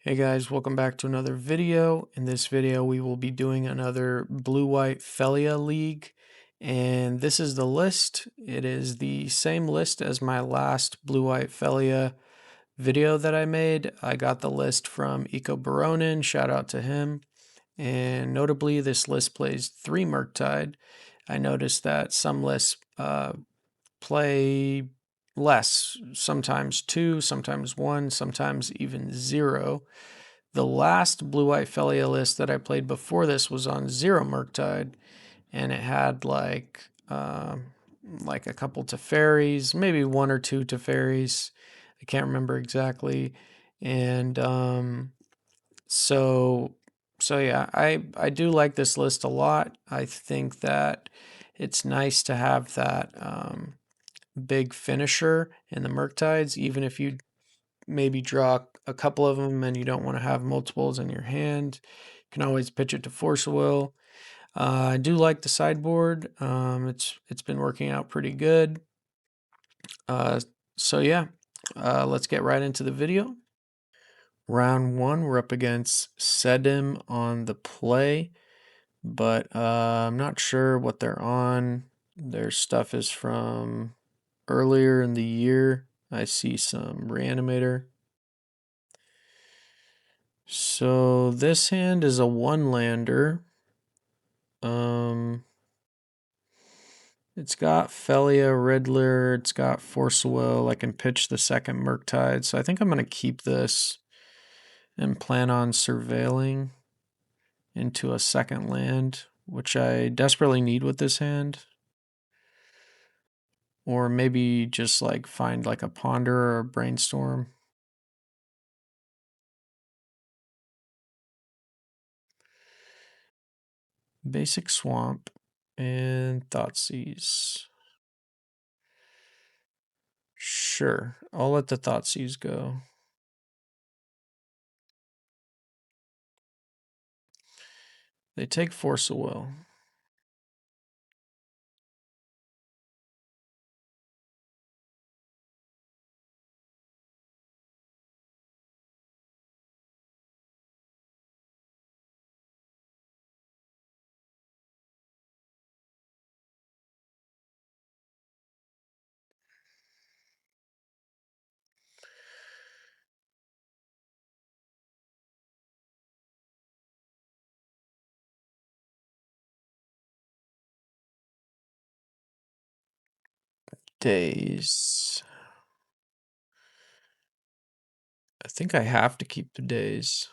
Hey guys, welcome back to another video. In this video, we will be doing another Blue-White Phelia League, and this is the list. It is the same list as my last Blue-White Phelia video that I made. I got the list from Eco Baronin, shout out to him. And notably, this list plays 3 Murktide. I noticed that some lists play less, sometimes 2, sometimes 1, sometimes even 0. The last Blue-White Phelia list that I played before this was on 0 Murktide, and it had like a couple Teferis, maybe 1 or 2 Teferis. I can't remember exactly. And so yeah, I do like this list a lot. I think that it's nice to have that big finisher in the Murktides, even if you maybe draw a couple of them and you don't want to have multiples in your hand. You can always pitch it to Force of Will. I do like the sideboard. It's been working out pretty good. So yeah, let's get right into the video. Round 1, we're up against Sedim on the play, but I'm not sure what they're on. Their stuff is from earlier in the year. I see some Reanimator. So this hand is a 1-lander. It's got Phelia, Riddler, it's got Force of Will. I can pitch the second Murktide, so I think I'm going to keep this and plan on surveilling into a second land, which I desperately need with this hand. Or maybe just like find like a Ponder or a Brainstorm. Basic Swamp and Thoughtseize. Sure, I'll let the Thoughtseize go. They take Force of Will. Daze. I think I have to keep the Daze.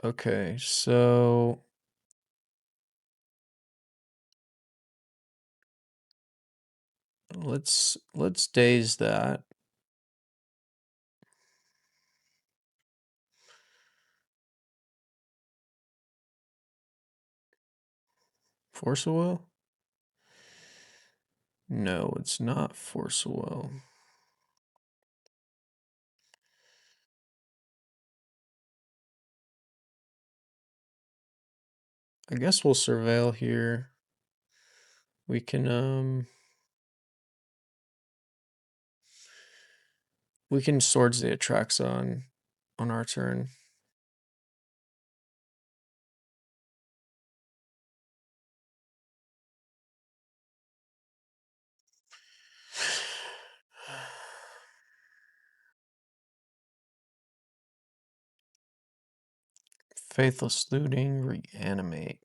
Okay, so let's Daze that. Force of Will? No, it's not Force of Will. I guess we'll surveil here. We can Swords the Atraxa on our turn. Faithless Looting, Reanimate.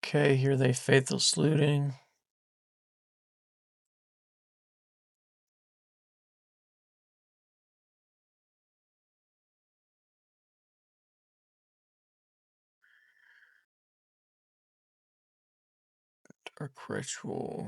Okay, here they Faithless Looting. Dark Ritual.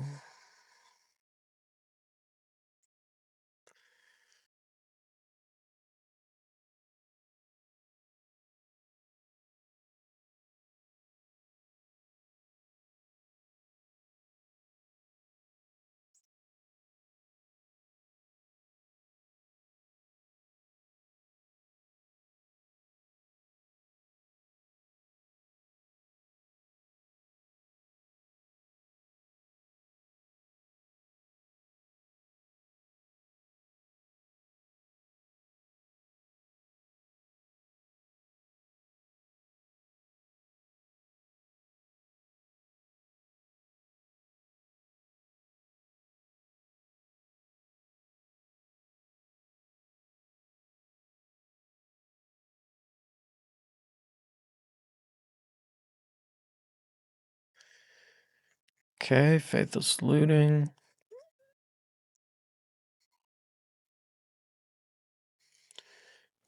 Okay, Faithless Looting.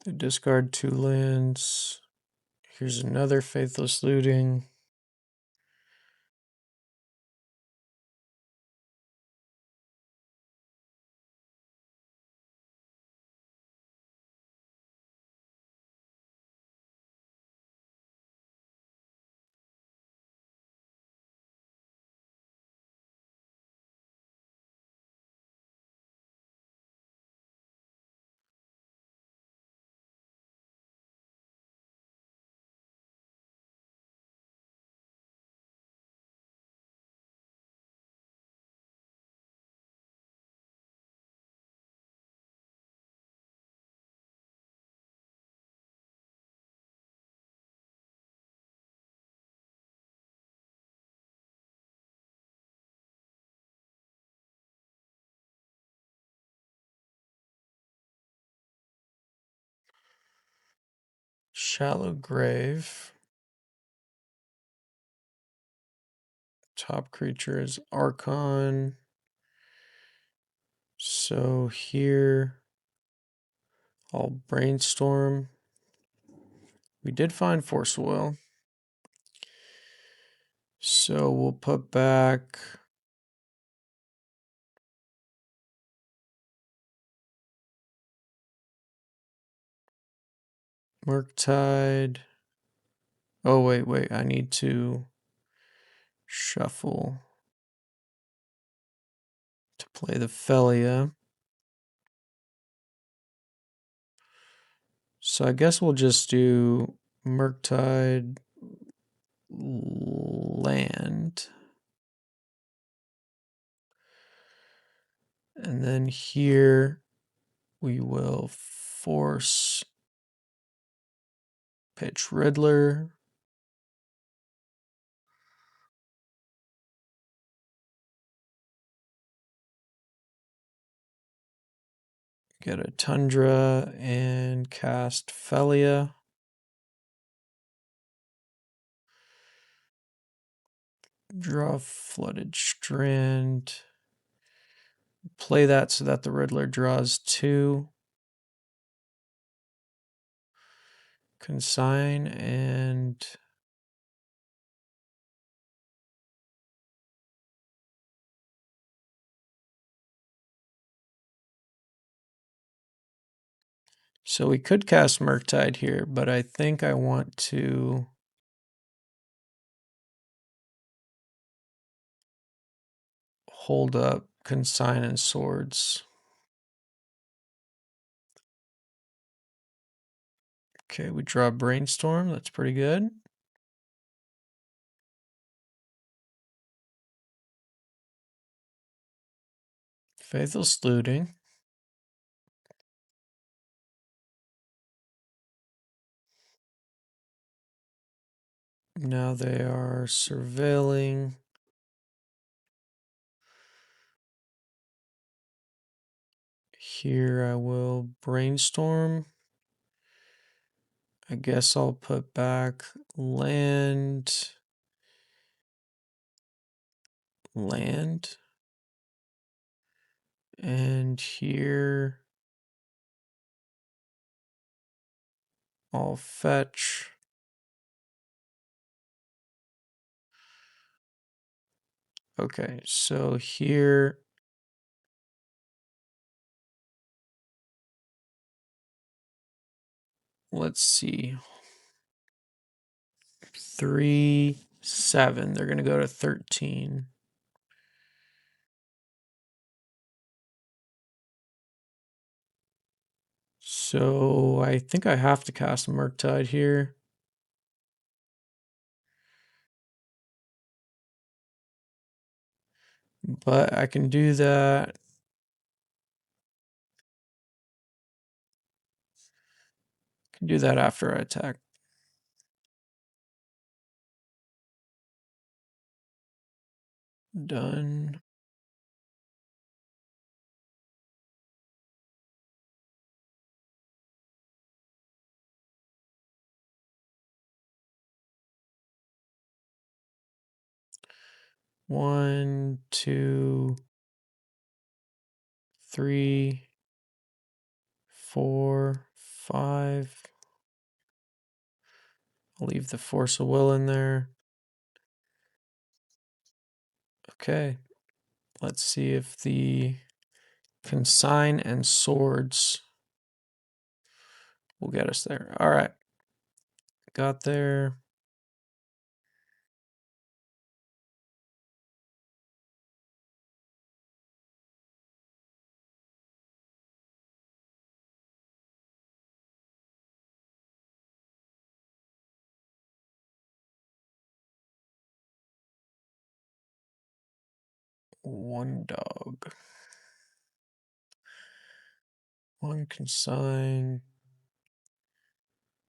They discard 2 lands. Here's another Faithless Looting. Shallow Grave. Top creature is Archon. So here I'll brainstorm. We did find Force Will. So we'll put back Murktide. Oh, wait. I need to shuffle to play the Phelia. So I guess we'll just do Murktide land. And then here we will force pitch Riddler. Get a Tundra and cast Phelia. Draw Flooded Strand. Play that so that the Riddler draws 2. Consign and so we could cast Murktide here, but I think I want to hold up Consign and Swords. Okay, we draw Brainstorm. That's pretty good. Faithless Looting. Now they are surveilling. Here I will brainstorm. I guess I'll put back land land. And here I'll fetch. Okay, so here let's see. 3, 7. They're going to go to 13. So I think I have to cast Murktide here. But I can do that. Can do that after I attack. Done. One, 2, 3, 4, 5. I'll leave the Force of Will in there. Okay. Let's see if the Consign and Swords will get us there. All right. Got there. One dog. One Consign.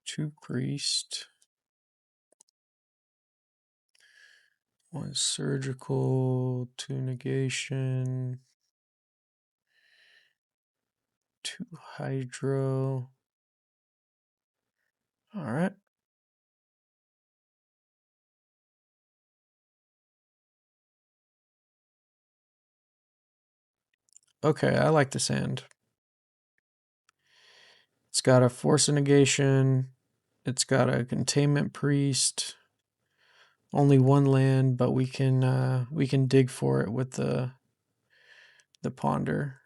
2 Priest. 1 Surgical. 2 Negation. 2 Hydro. All right. Okay, I like this hand. It's got a Force of Negation. It's got a Containment Priest. Only 1 land, but we can dig for it with the Ponder.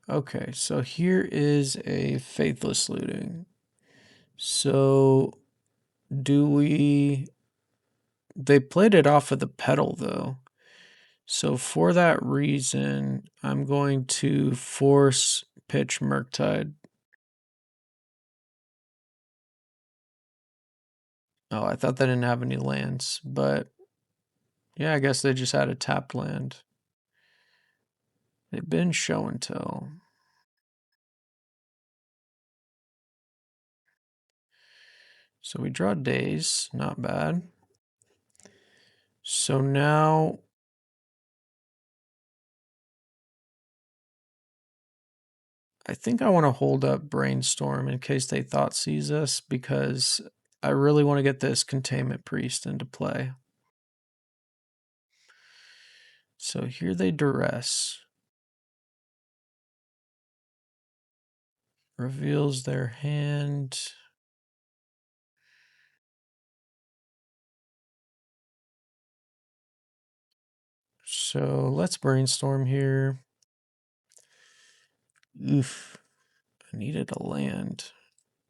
Okay, so here is a Faithless Looting. So do we... They played it off of the pedal though. So for that reason, I'm going to force pitch Murktide. Oh, I thought they didn't have any lands, but yeah, I guess they just had a tapped land. They've been show and tell. So we draw Daze, not bad. So now I think I want to hold up Brainstorm in case they thought seize us, because I really want to get this Containment Priest into play. So here they duress. Reveals their hand. So let's Brainstorm here. Oof, I needed a land.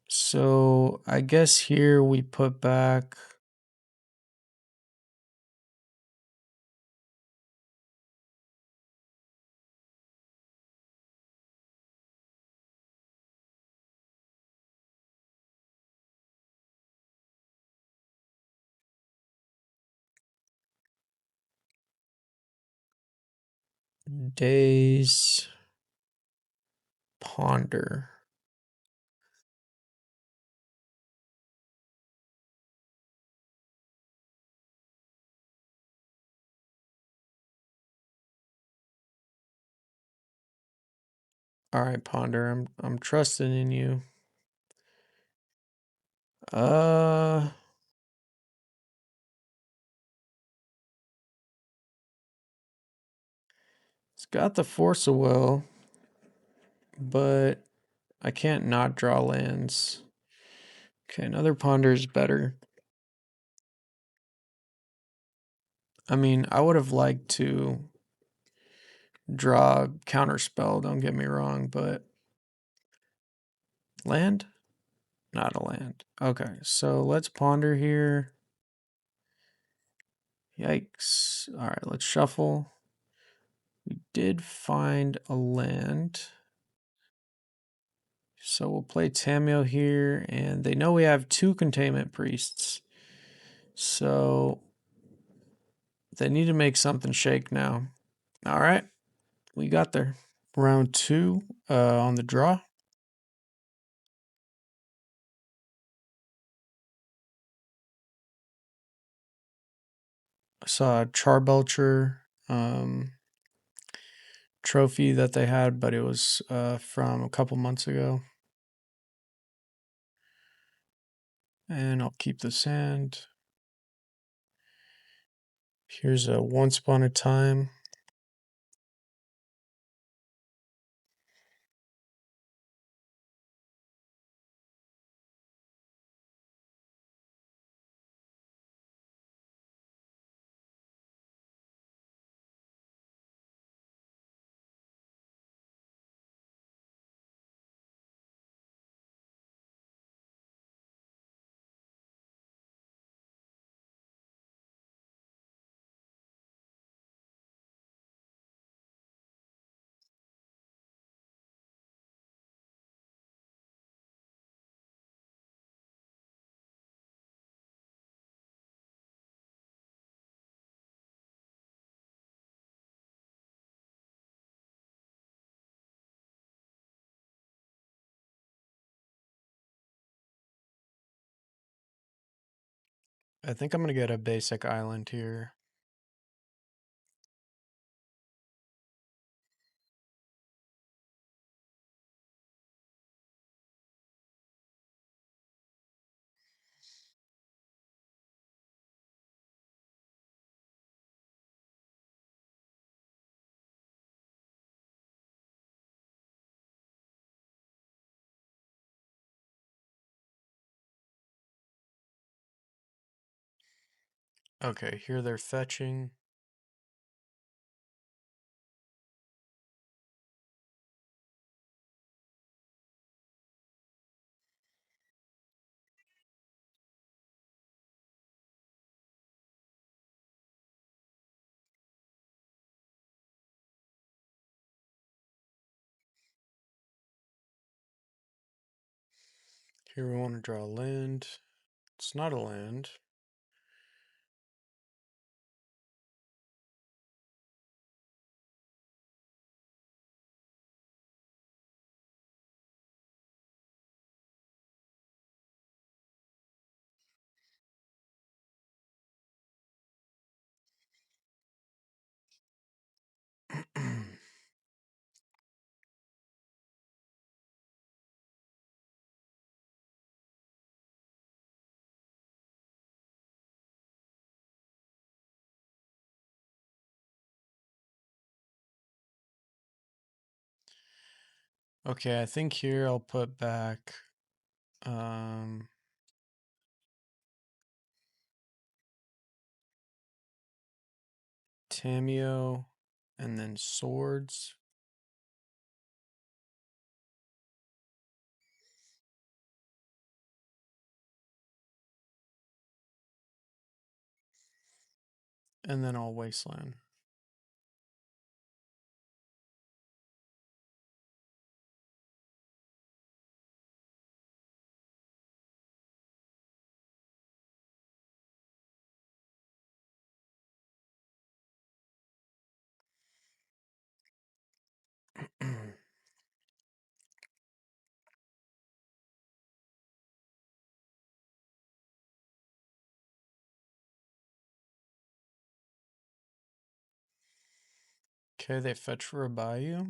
So I guess here we put back... Daze, Ponder. All right, Ponder, I'm trusting in you. It's got the Force of Will, but I can't not draw lands. Okay, another Ponder is better. I mean, I would have liked to draw Counterspell, don't get me wrong, but land? Not a land. Okay, so let's ponder here. Yikes. All right, let's shuffle. We did find a land. So we'll play Tamio here, and they know we have 2 Containment Priests. So they need to make something shake now. All right, we got there. Round 2 on the draw. I saw a Charbelcher trophy that they had, but it was from a couple months ago. And I'll keep the sand. Here's a Once Upon a Time. I think I'm going to get a basic island here. Okay, here they're fetching. Here we want to draw land. It's not a land. Okay, I think here I'll put back Tamio and then swords. And then I'll Wasteland. Okay, they fetch for a bayou.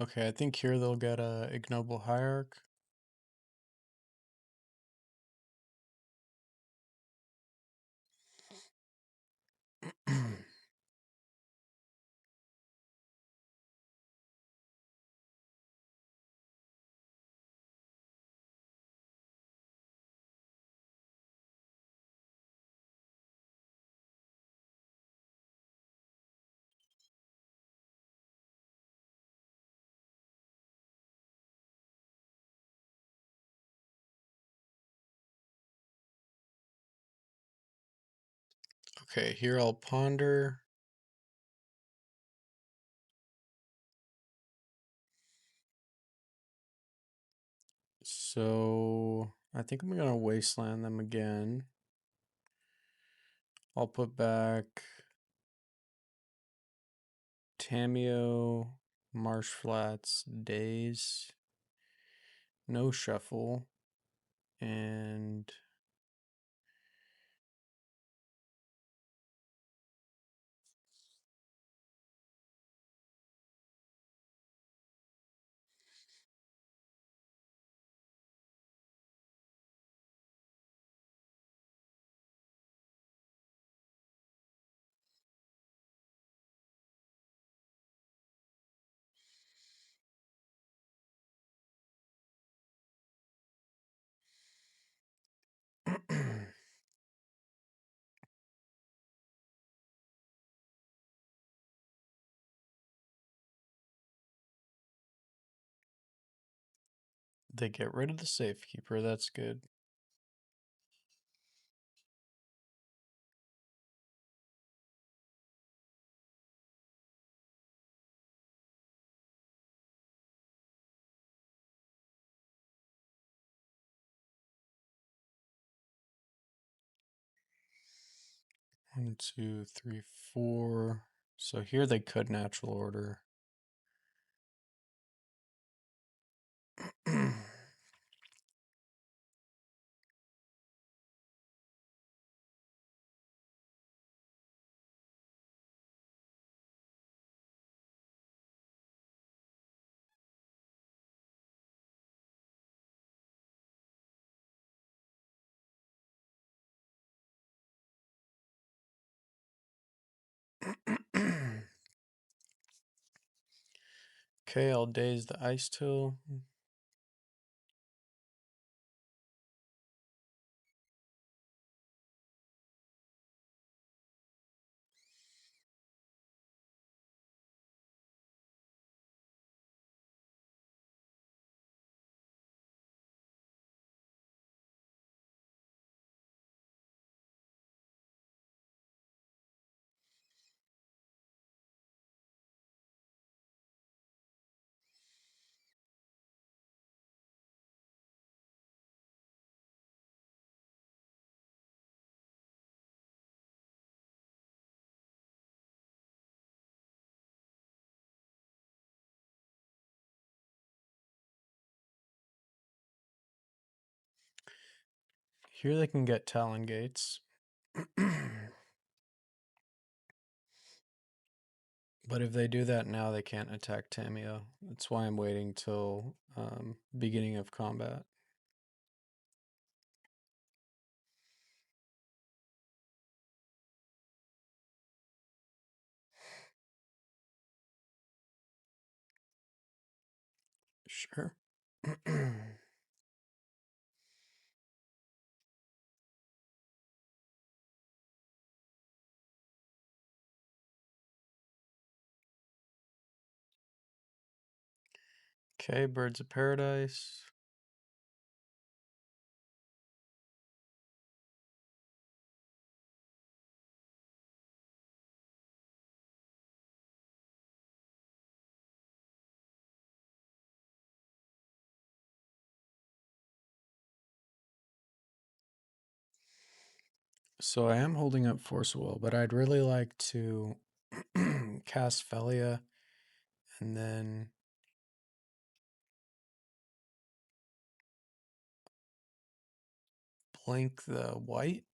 Okay, I think here they'll get a Ignoble Hierarch. Okay, here I'll ponder. So I think I'm gonna Wasteland them again. I'll put back Tamiyo, Marsh Flats, Daze, no shuffle, and they get rid of the safekeeper. That's good. One, two, three, four. So here they could natural order. Okay, I'll Daze the Ice Till. Here they can get Talon Gates. But if they do that now, they can't attack Tamiyo. That's why I'm waiting till beginning of combat. Sure. Okay, Birds of Paradise. So I am holding up Force Will, but I'd really like to cast Phelia and then blink the white.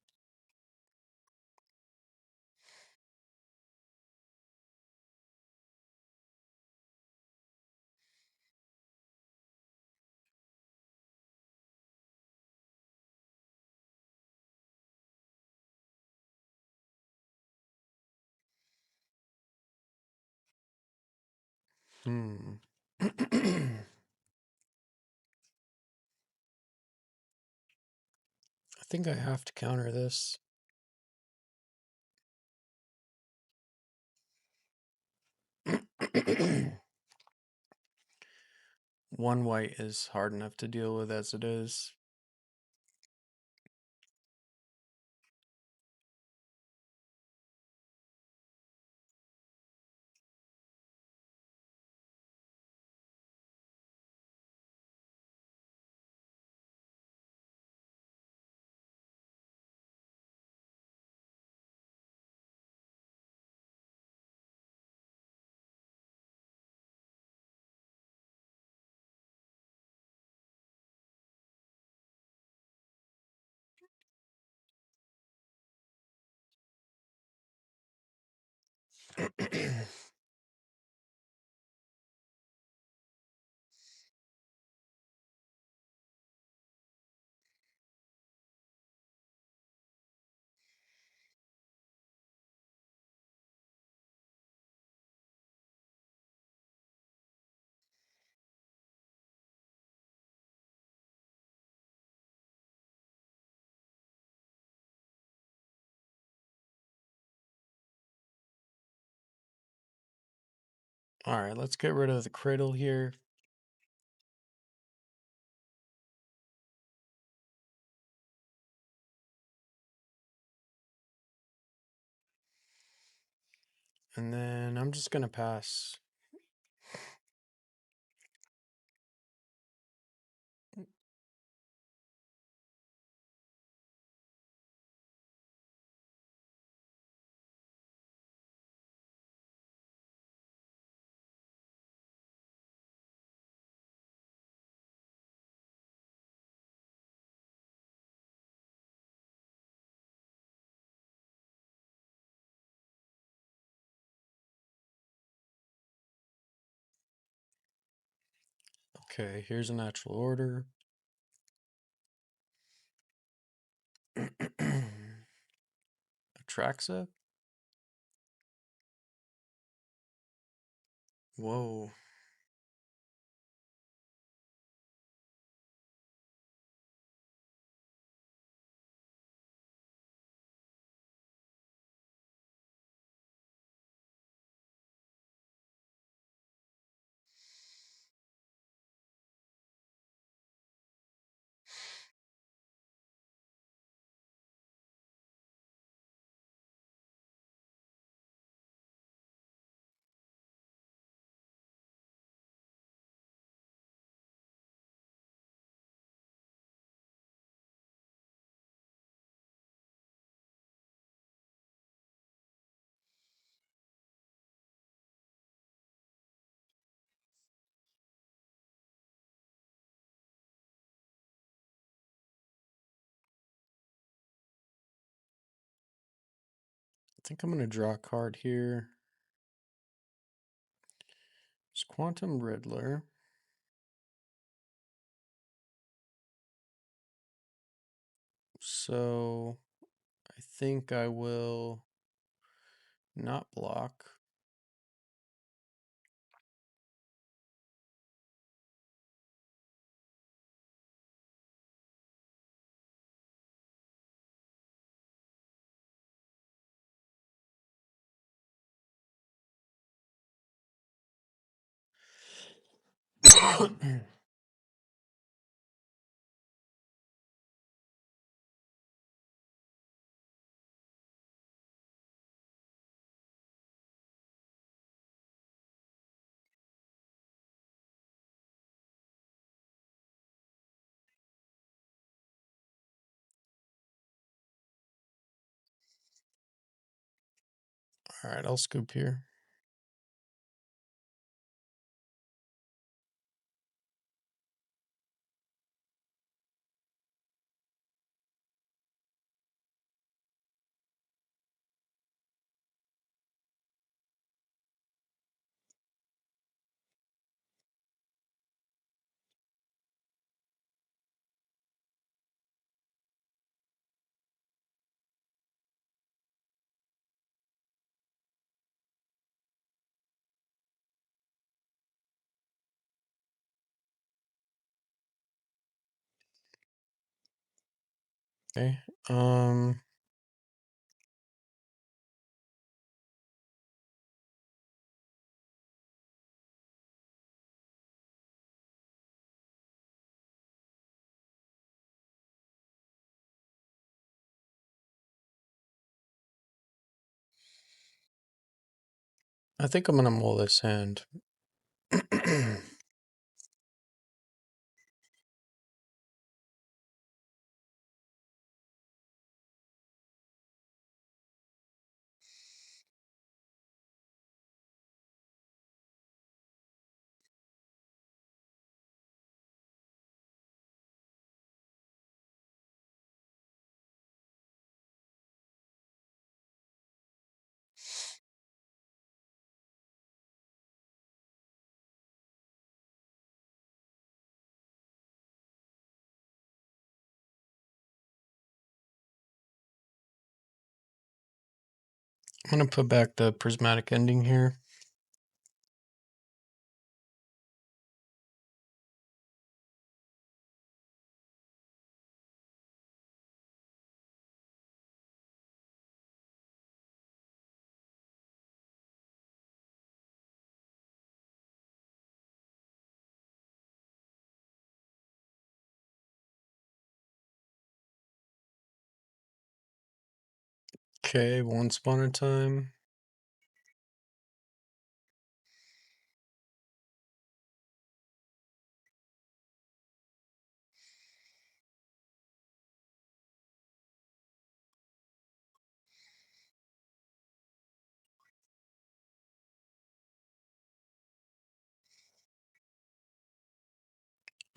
I think I have to counter this. One white is hard enough to deal with as it is. All right, let's get rid of the cradle here. And then I'm just gonna pass. Okay, here's a natural order. Atraxa? Whoa. I think I'm gonna draw a card here. It's Quantum Riddler. So I think I will not block. All right, I'll scoop here. Okay. I think I'm gonna mull this hand. I'm going to put back the prismatic ending here. Okay, one spawner time.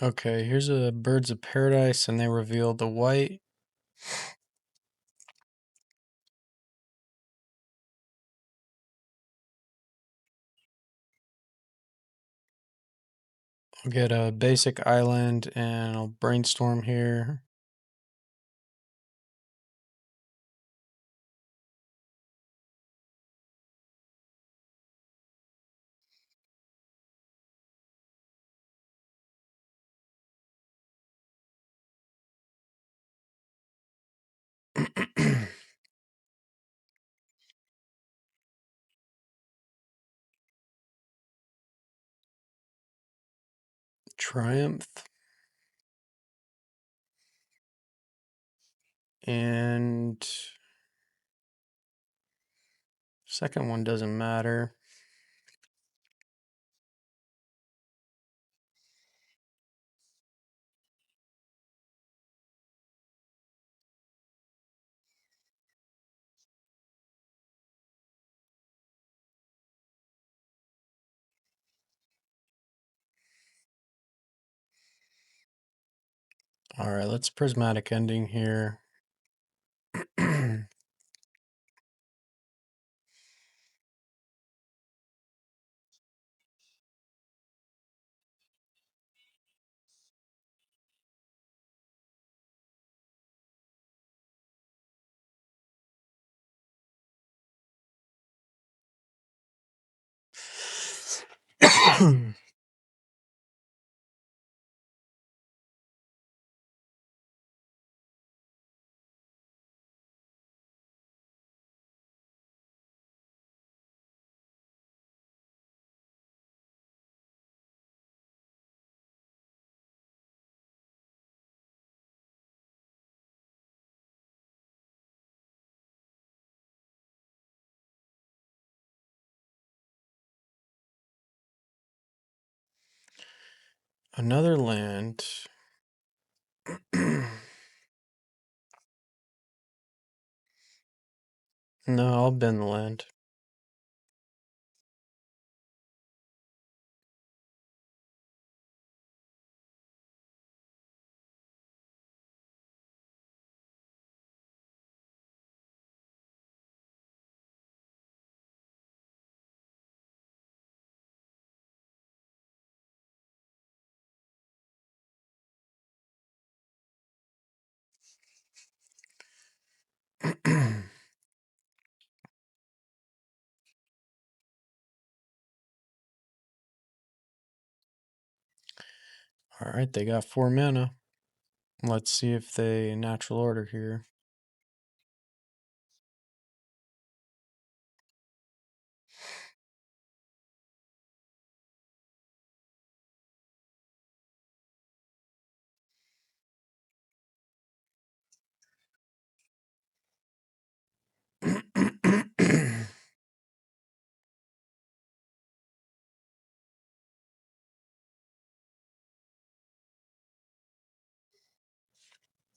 Okay, here's a Birds of Paradise, and they revealed the white. I'll get a basic island, and I'll brainstorm here. Triumph. And second one doesn't matter. All right, let's prismatic ending here. Another land. No, I'll bend the land. All right, they got 4 mana. Let's see if they natural order here.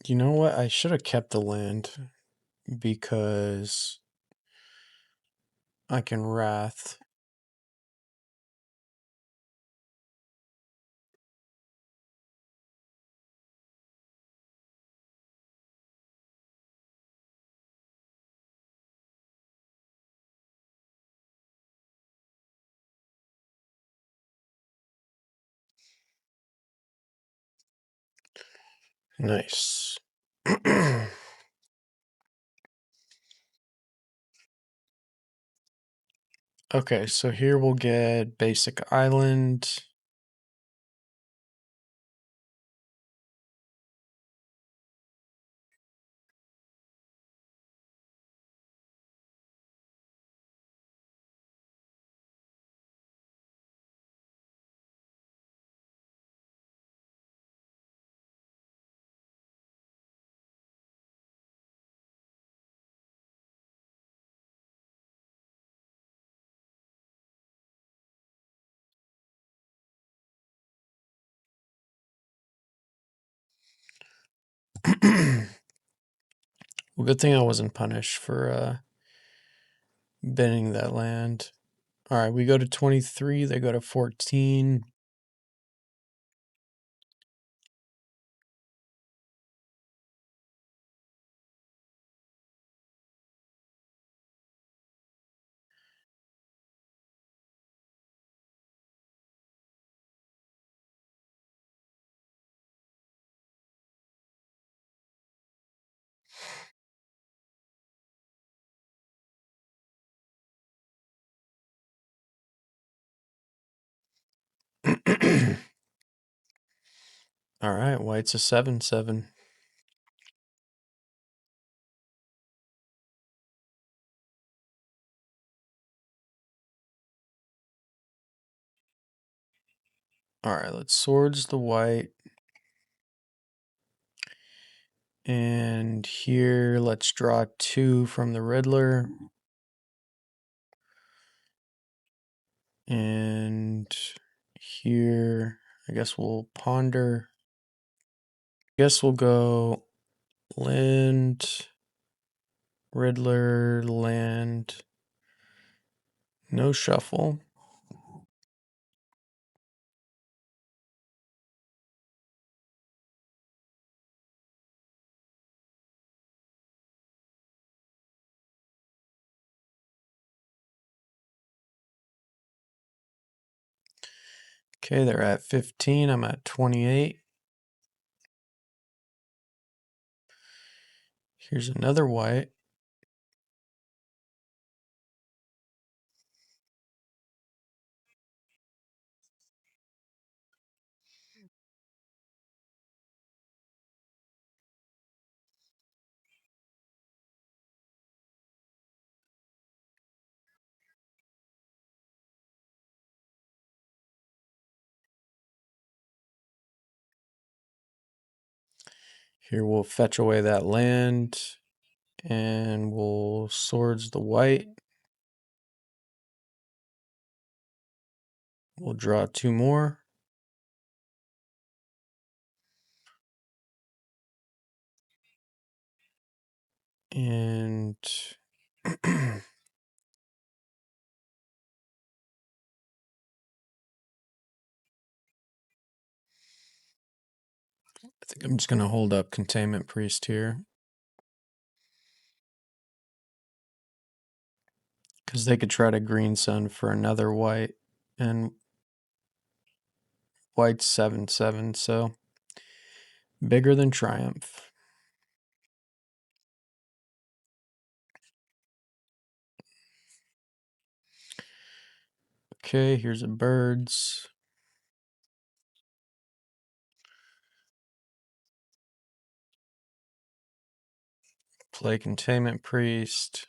You know what? I should have kept the land because I can Wrath. Nice. Okay, so here we'll get basic island. Well, good thing I wasn't punished for binning that land. All right, we go to 23, they go to 14. All right, white's a 7/7. All right, let's swords the white. And here, let's draw 2 from the Riddler. And here, I guess we'll ponder. I guess we'll go land, Riddler, land, no shuffle. Okay, they're at 15. I'm at 28. Here's another white. Here we'll fetch away that land. And we'll swords the white. We'll draw 2 more. And I think I'm just going to hold up Containment Priest here. Because they could try to green sun for another white. And white's 7/7, so bigger than Triumph. Okay, here's a birds. Play Containment Priest.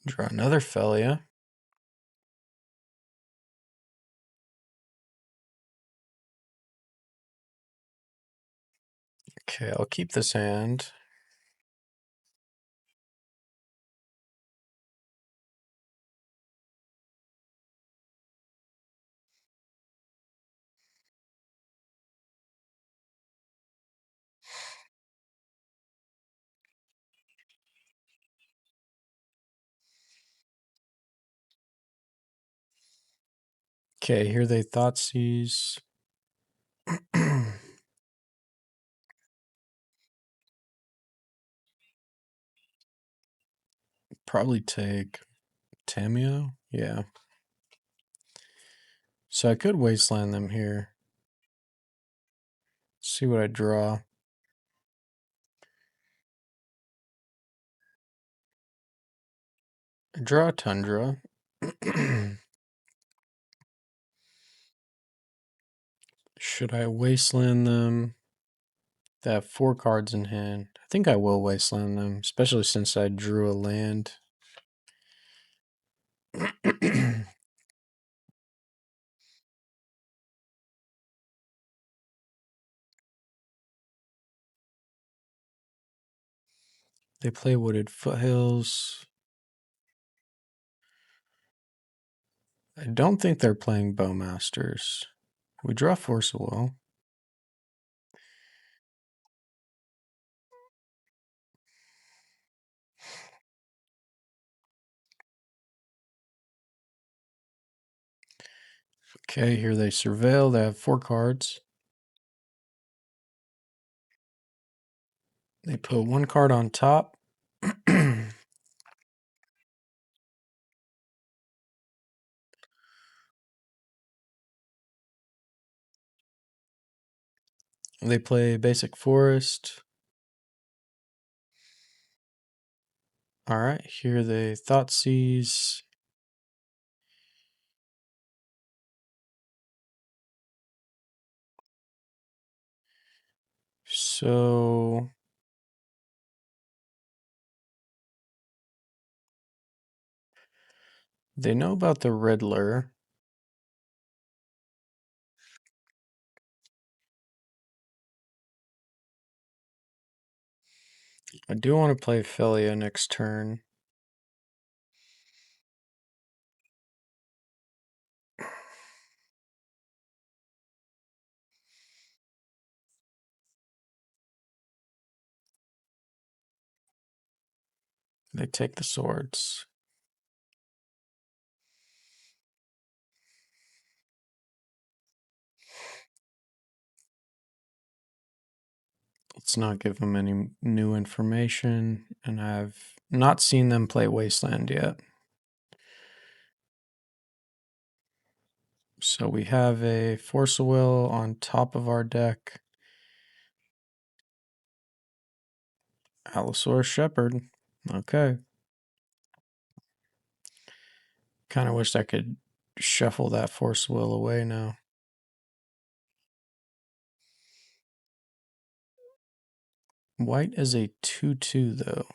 Draw another Phelia. Okay, I'll keep this hand. Okay, here they Thoughtseize. probably take Tamiyo. Yeah. So I could Wasteland them here. See what I draw. I draw a Tundra. Should I Wasteland them? They have 4 cards in hand. I think I will Wasteland them, especially since I drew a land. They play Wooded Foothills. I don't think they're playing Bowmasters. We draw Force of Will. Okay, here they Surveil. They have 4 cards. They put 1 card on top. They play Basic Forest. Alright, here they Thoughtseize. So they know about the Riddler. I do want to play Phelia next turn. They take the swords. Let's not give them any new information, and I've not seen them play Wasteland yet. So we have a Force of Will on top of our deck. Allosaurus Shepherd. Okay. Kind of wished I could shuffle that Force of Will away now. White is a 2/2 though.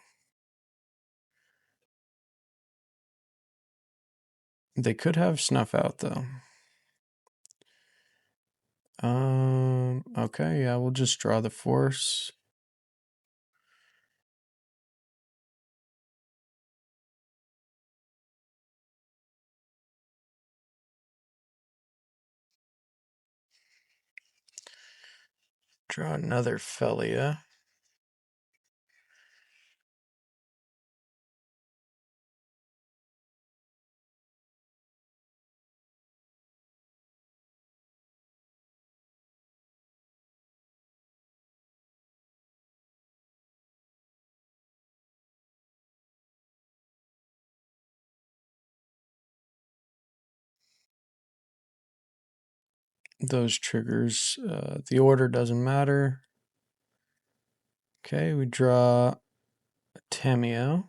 They could have Snuff Out though. Okay, yeah, we'll just draw the Force. Draw another Phelia. Those triggers, the order doesn't matter. Okay, we draw Tamiyo.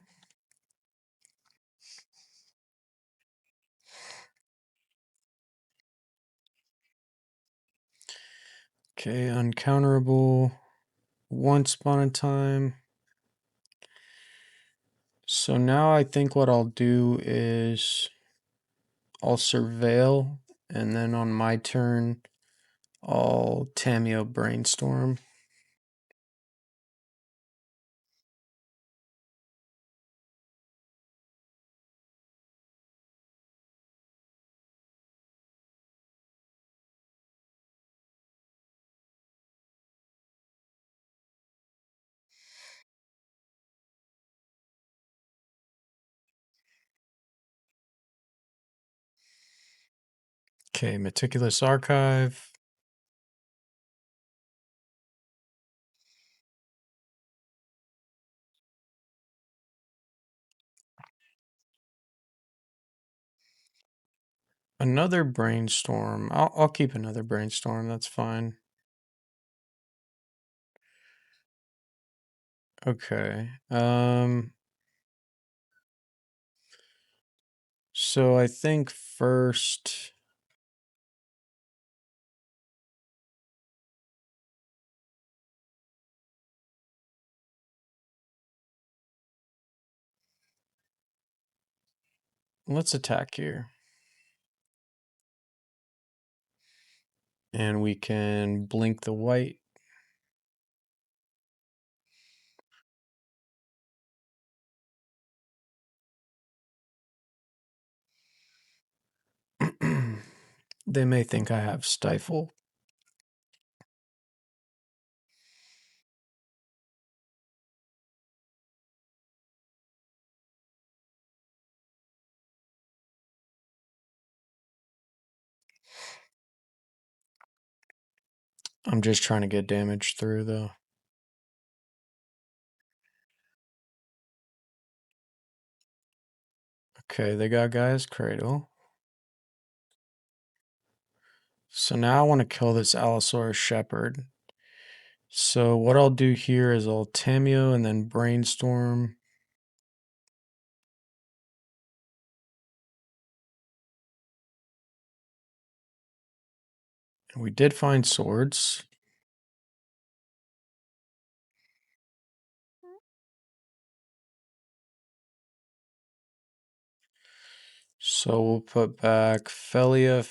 Okay, uncounterable. Once upon a time. So now I think what I'll do is I'll Surveil, and then on my turn, I'll Tamiyo Brainstorm. Okay, Meticulous Archive. Another brainstorm. I'll keep another brainstorm. That's fine. Okay. So I think first. Let's attack here. And we can blink the white. They may think I have Stifle. I'm just trying to get damage through though. Okay, they got Gaia's Cradle. So now I want to kill this Allosaurus Shepherd. So what I'll do here is I'll Tameo and then Brainstorm. And we did find swords. So we'll put back Phelia.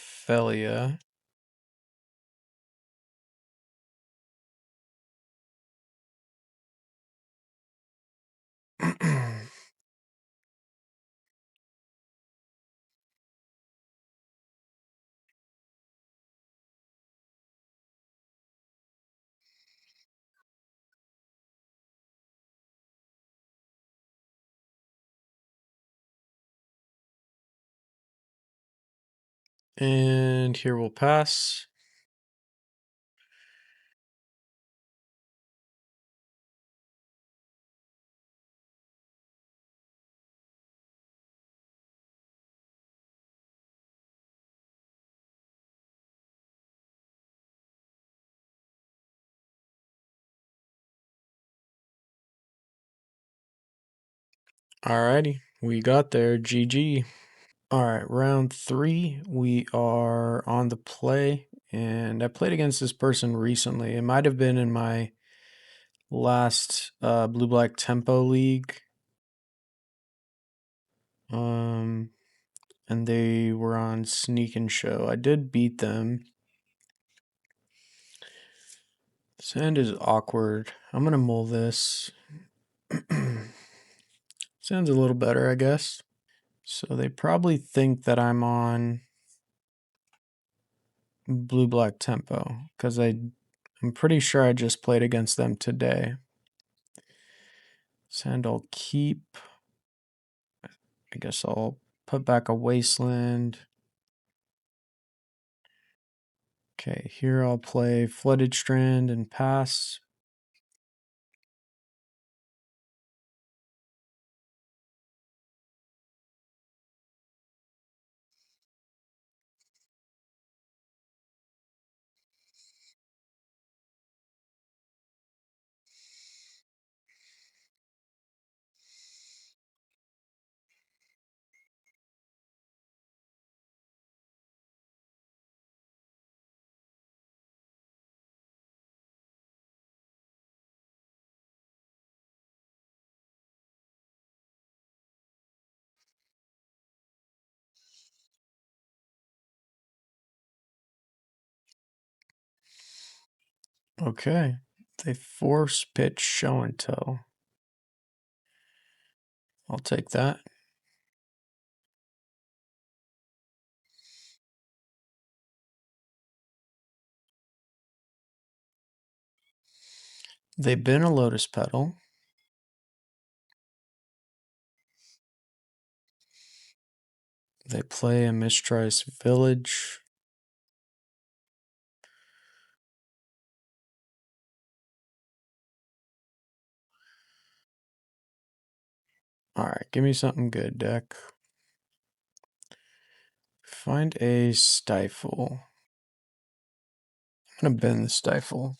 And here we'll pass. Alrighty, we got there. GG. Alright, round 3. We are on the play. And I played against this person recently. It might have been in my last blue-black tempo league. And they were on Sneak and Show. I did beat them. This hand is awkward. I'm gonna mull this. Sounds a little better, I guess. So they probably think that I'm on blue-black tempo because I'm pretty sure I just played against them today. And I'll keep. I guess I'll put back a Wasteland. Okay, here I'll play Flooded Strand and pass. Okay, they force pitch show and tell. I'll take that. They bin a Lotus Petal. They play a Mistress Village. Alright, give me something good, deck. Find a Stifle. I'm gonna bend the Stifle.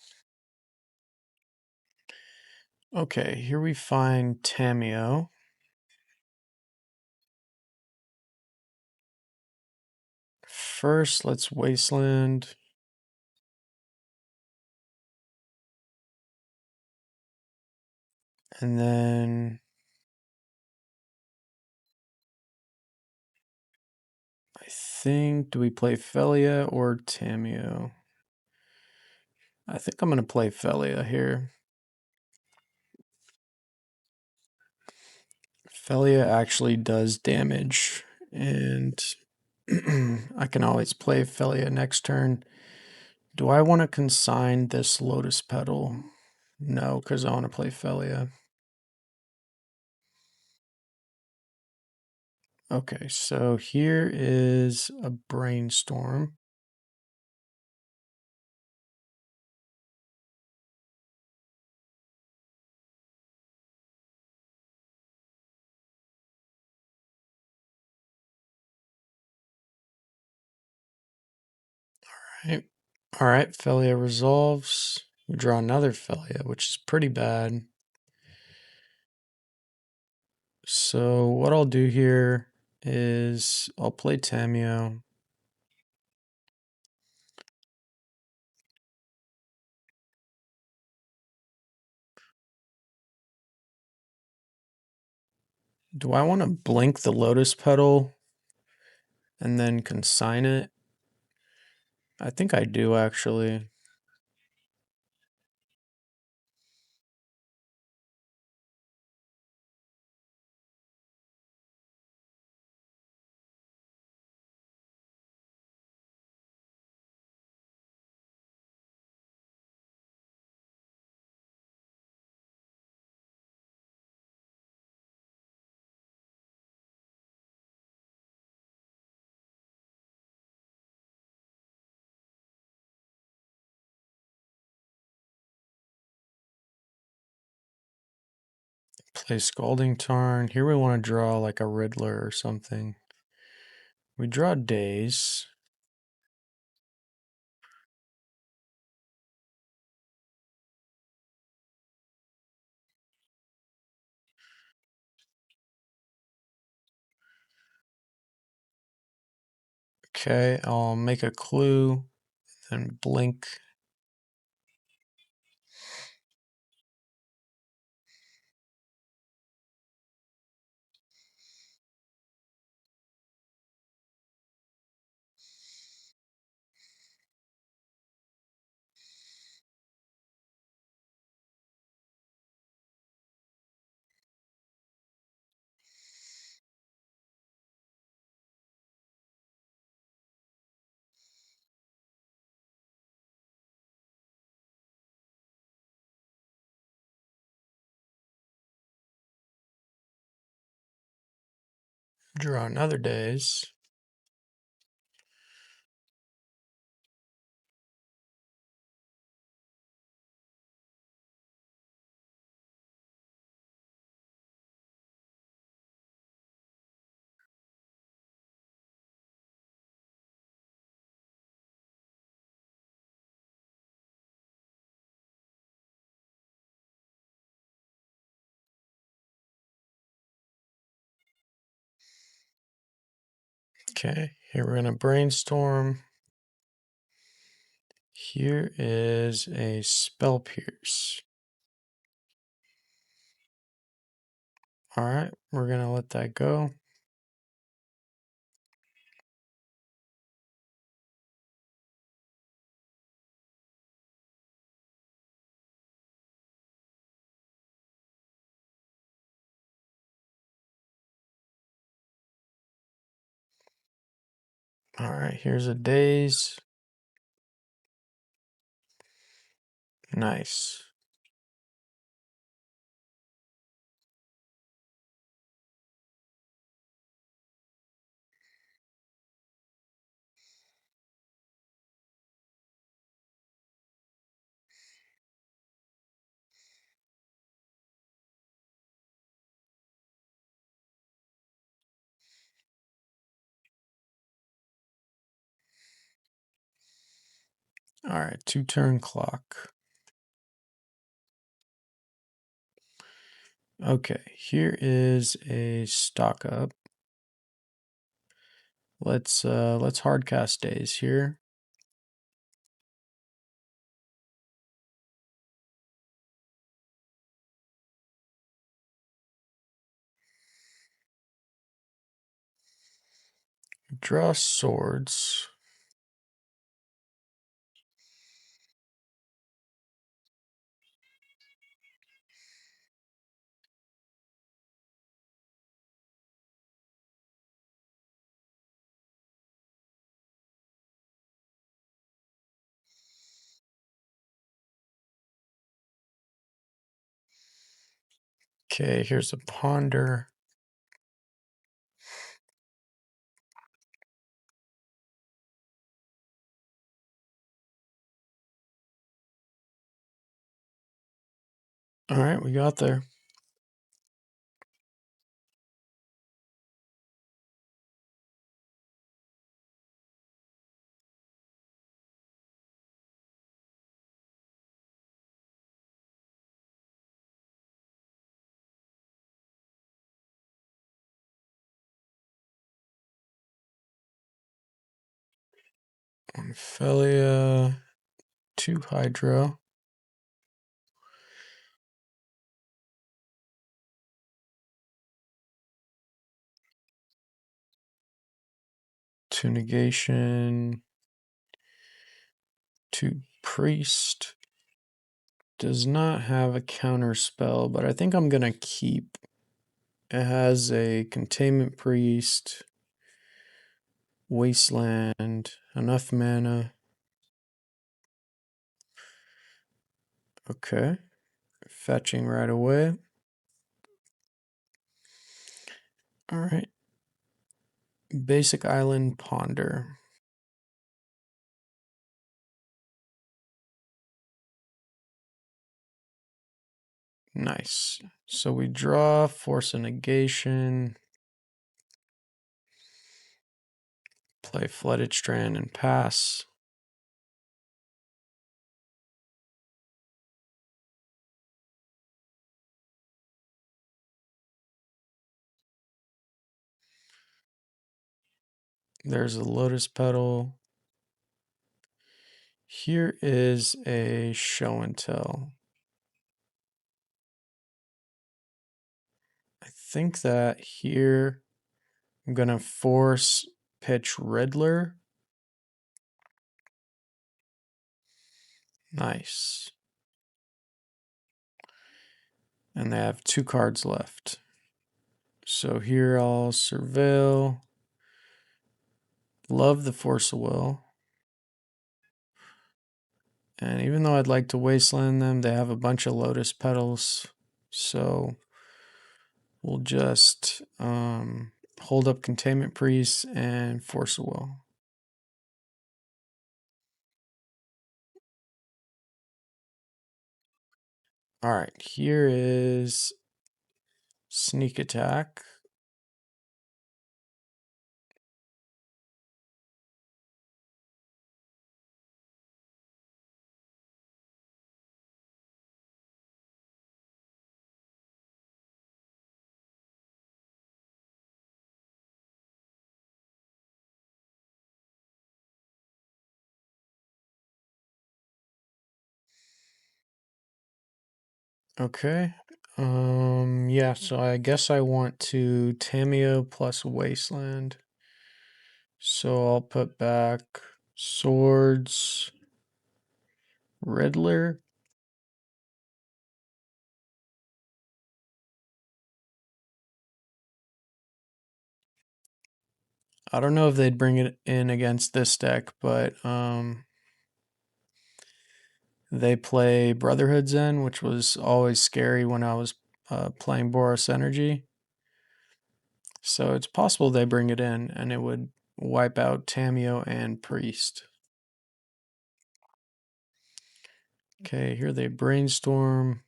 Okay, here we find Tamiyo. First, let's Wasteland. And then I think, do we play Phelia or Tamiyo? I think I'm gonna play Phelia here. Phelia actually does damage, and I can always play Phelia next turn. Do I want to consign this Lotus Petal? No, because I want to play Phelia. Okay, so here is a Brainstorm. All right, Phelia resolves. We draw another Phelia, which is pretty bad. So what I'll do here is I'll play Tamiyo. Do I want to blink the Lotus Petal and then consign it? I think I do actually. Play Scalding Tarn. Here we want to draw like a Riddler or something. We draw Daze. Okay, I'll make a clue and blink. Draw another Daze. Okay, here we're gonna Brainstorm. Here is a Spell Pierce. All right, we're gonna let that go. All right, here's a Daze. Nice. All right, 2-turn clock. Okay, here is a stock up. Let's hardcast Daze here. Draw swords. Okay, here's a ponder. All right, we got there. Phelia, 2 Hydro. To negation, 2 Priest. Does not have a counter spell, but I think I'm gonna keep. It has a Containment Priest, Wasteland, enough mana. Okay, fetching right away. All right, basic island ponder. Nice. So we draw, force a negation, play Flooded Strand and pass. There's a Lotus Petal. Here is a show and tell. I think that here I'm gonna force pitch Riddler. Nice. And they have 2 cards left. So here I'll surveil. Love the Force of Will. And even though I'd like to Wasteland them, they have a bunch of Lotus Petals. So we'll just hold up Containment Priest and Force of Will. All right, here is Sneak Attack. Okay. Yeah, so I guess I want to Tameo plus Wasteland. So I'll put back Swords, Riddler. I don't know if they'd bring it in against this deck, but they play Brotherhood Zen, which was always scary when I was playing Boros Energy. So it's possible they bring it in and it would wipe out Tameo and Priest. Okay, here they brainstorm.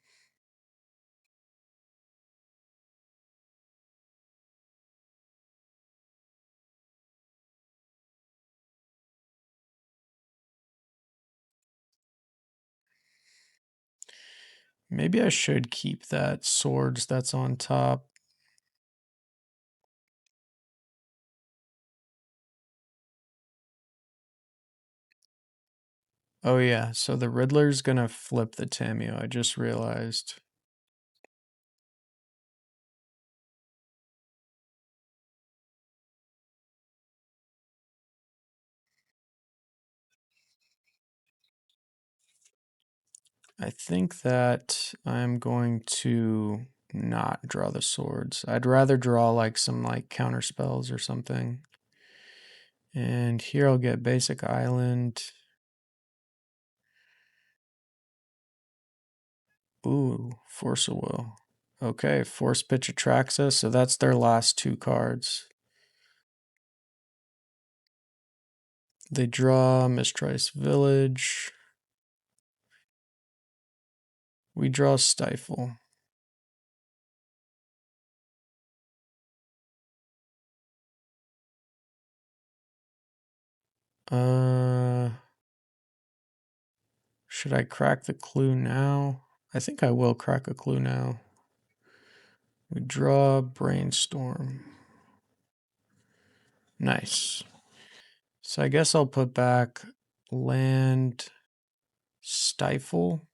Maybe I should keep that swords that's on top. Oh yeah, so the Riddler's gonna flip the Tamiyo, I just realized. I think that I'm going to not draw the swords. I'd rather draw like some like counter spells or something. And here I'll get basic island. Ooh, Force of Will. Okay, Force Pitch Atraxa, so that's their last 2 cards. They draw Mistrice Village. We draw Stifle. Should I crack the clue now? I think I will crack a clue now. We draw Brainstorm. Nice. So I guess I'll put back land Stifle.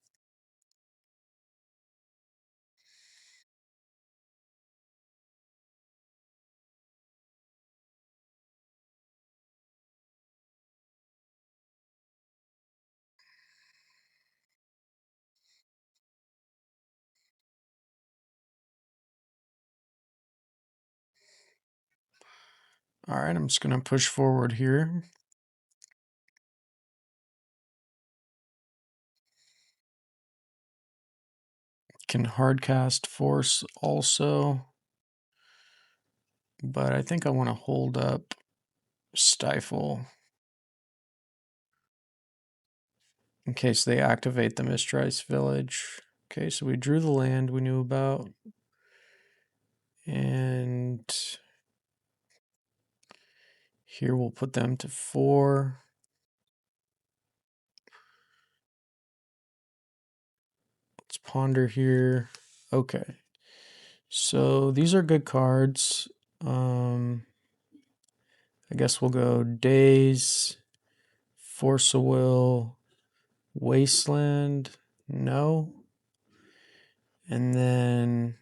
All right, I'm just going to push forward here. Can hardcast Force also. But I think I want to hold up Stifle in case they activate the Mistrice Village. Okay, so we drew the land we knew about. And here we'll put them to 4. Let's ponder here. Okay. So these are good cards. I guess we'll go Daze, Force of Will, Wasteland, no. And then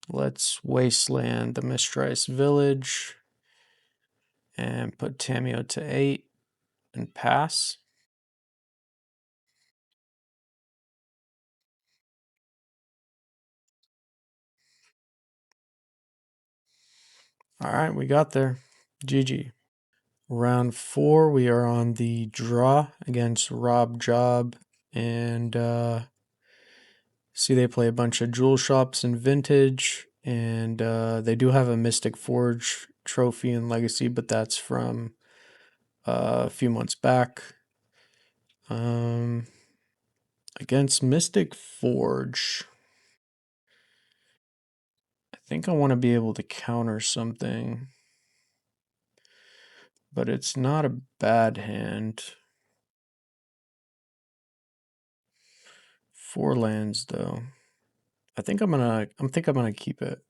let's Wasteland the Mistrice Village and put Tamiyo to 8 and pass. All right, we got there. GG. Round 4, we are on the draw against Rob Job. And see, they play a bunch of jewel shops and vintage. And they do have a Mystic Forge trophy in Legacy, but that's from a few months back. Against Mystic Forge, I think I want to be able to counter something, but it's not a bad hand. 4 lands though. I think I'm gonna keep it.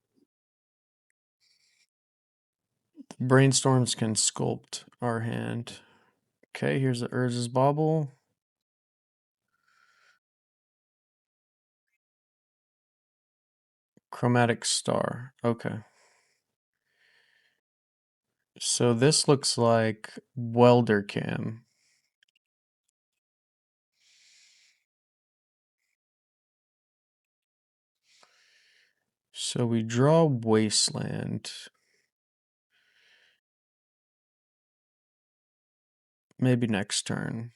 Brainstorms can sculpt our hand. Okay, here's the Urz's Bauble. Chromatic Star. Okay. So this looks like Welder Cam. So we draw Wasteland. Maybe next turn.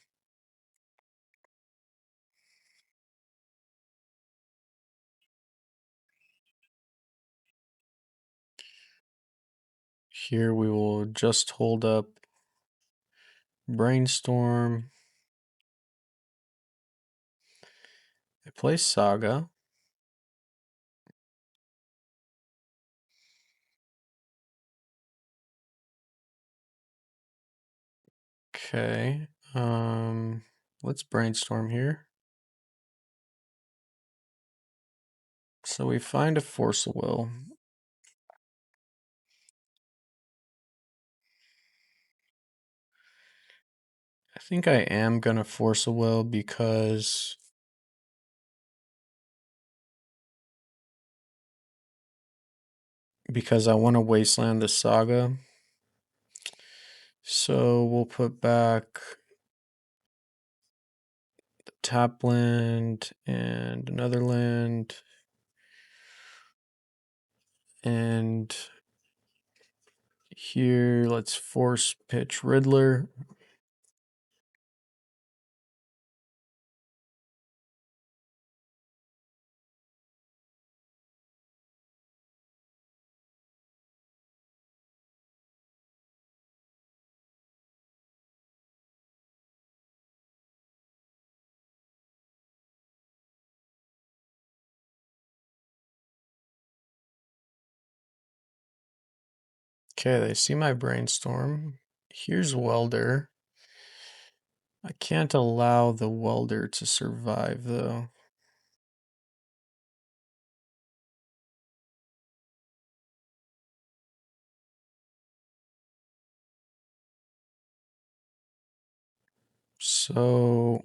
Here we will just hold up Brainstorm. I play Saga. Okay. Let's brainstorm here. So we find a Force of Will. I think I am gonna Force a Will because I want to Wasteland the Saga. So we'll put back the tap land and another land. And here, let's force pitch Riddler. Okay, they see my brainstorm. Here's Welder. I can't allow the Welder to survive, though. So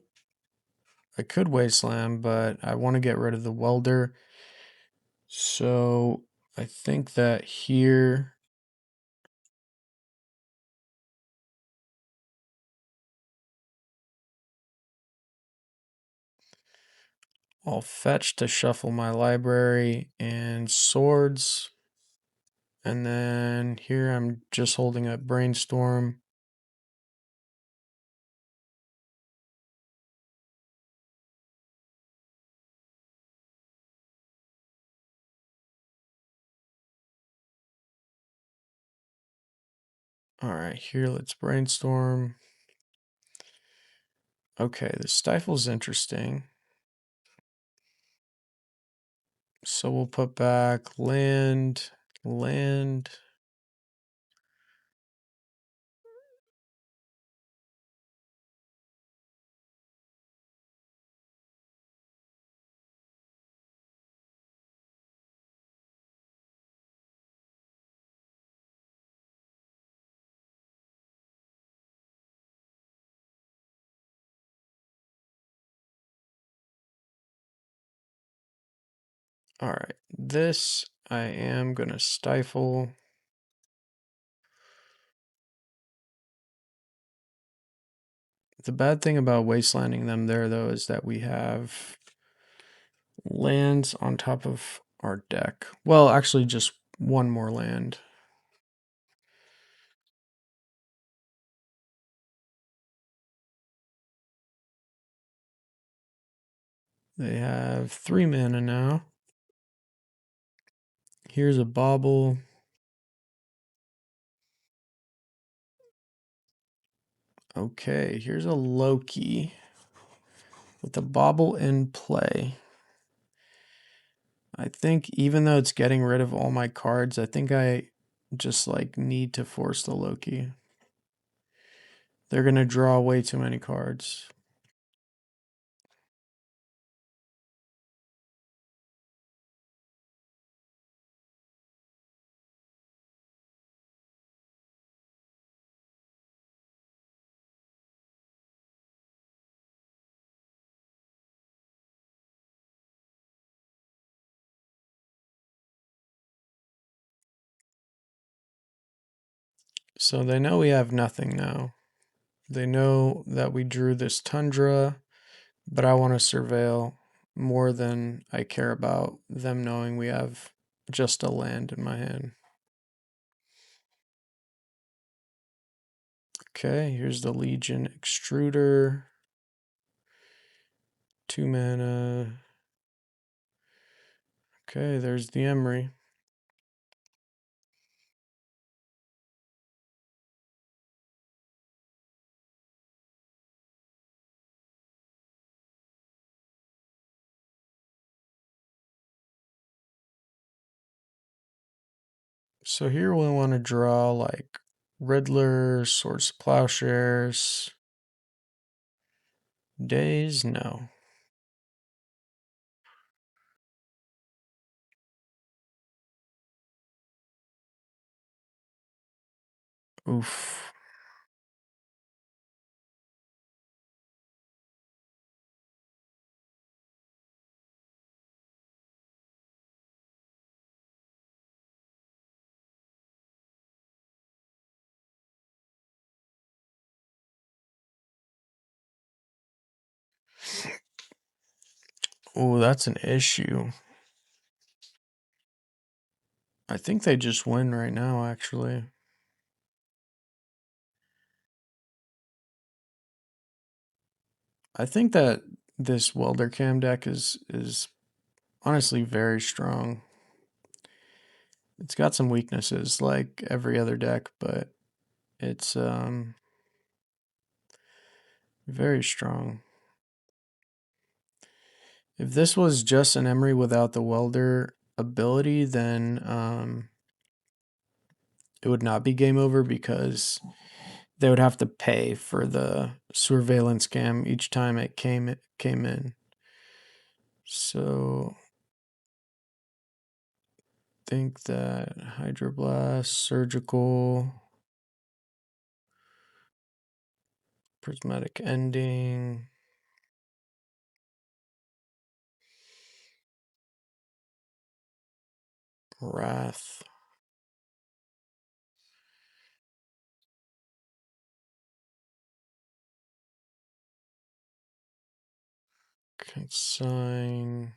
I could Wasteland, but I want to get rid of the Welder. So I think that here I'll fetch to shuffle my library and swords. And then here I'm just holding up brainstorm. All right, here let's brainstorm. Okay, the Stifle's interesting. So we'll put back land, land. All right, this I am gonna stifle. The bad thing about wastelanding them there, though, is that we have lands on top of our deck. Well, actually, just one more land. They have 3 mana now. Here's a bauble. Okay, here's a Loki with the bauble in play. I think even though it's getting rid of all my cards, I think I just like need to force the Loki. They're gonna draw way too many cards. So they know we have nothing now. They know that we drew this Tundra, but I want to surveil more than I care about them knowing we have just a land in my hand. Okay, here's the Legion Extruder. 2 mana. Okay, there's the Emery. So here we want to draw like Riddler, Swords to Plowshares. Daze, no. Oof. Oh, that's an issue. I think they just win right now, actually. I think that this Welder Cam deck is honestly very strong. It's got some weaknesses like every other deck, but it's very strong. If this was just an Emery without the Welder ability, then it would not be game over because they would have to pay for the surveillance cam each time it came in. So think that Hydroblast, Surgical, Prismatic Ending, Wrath, Consign,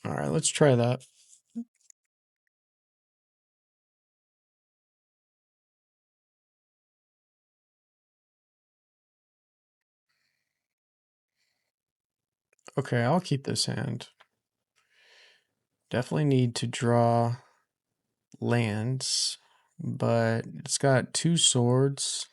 all right, let's try that. Okay, I'll keep this hand. Definitely need to draw lands, but it's got 2 swords.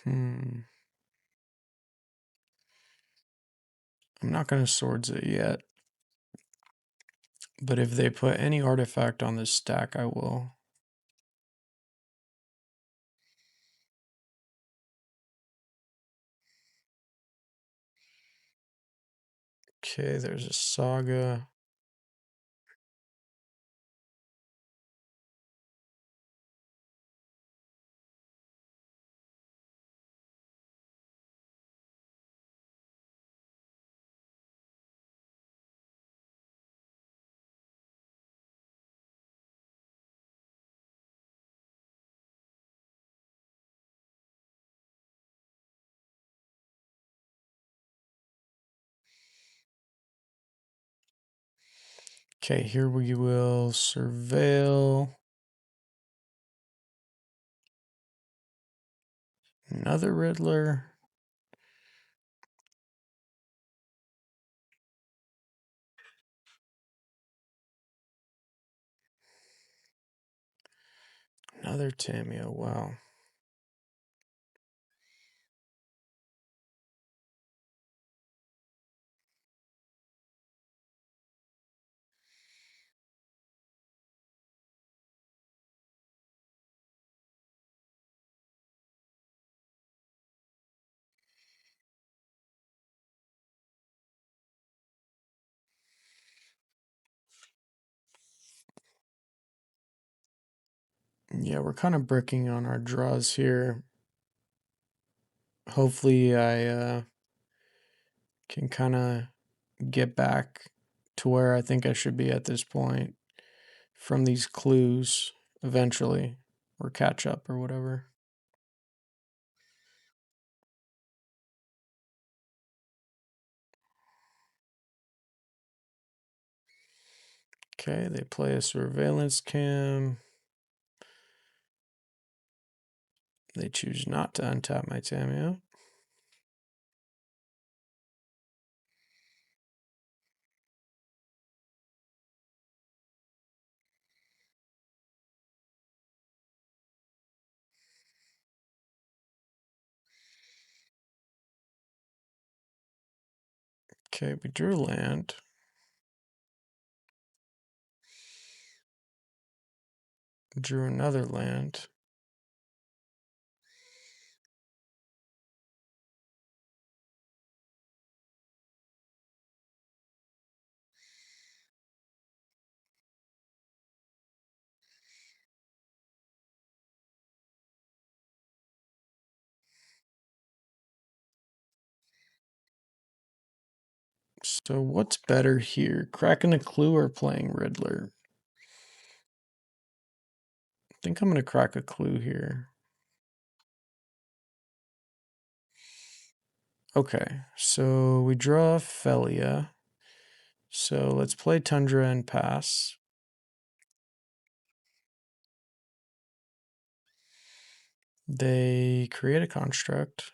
I'm not going to swords it yet. But if they put any artifact on this stack, I will. Okay, there's a Saga. Okay, here we will surveil. Another Riddler. Another Tamio, wow. Yeah, we're kind of bricking on our draws here. Hopefully I can kind of get back to where I think I should be at this point from these clues eventually, or catch up or whatever. Okay, they play a surveillance cam. They choose not to untap my Tamiyo. Okay, we drew land. Drew another land. So what's better here? Cracking a clue or playing Riddler? I think I'm going to crack a clue here. Okay, so we draw Phelia. So let's play Tundra and pass. They create a construct.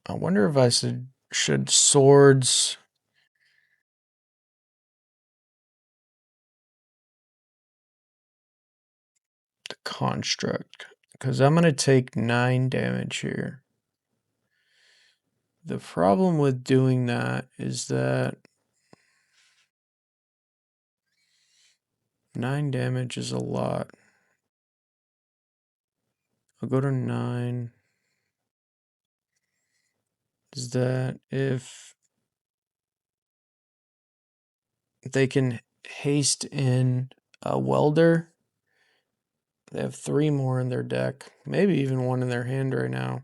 I wonder if I should swords the construct, because I'm going to take 9 damage here. The problem with doing that is that 9 damage is a lot. I'll go to 9. Is that if they can haste in a welder, they have 3 more in their deck, maybe even 1 in their hand right now.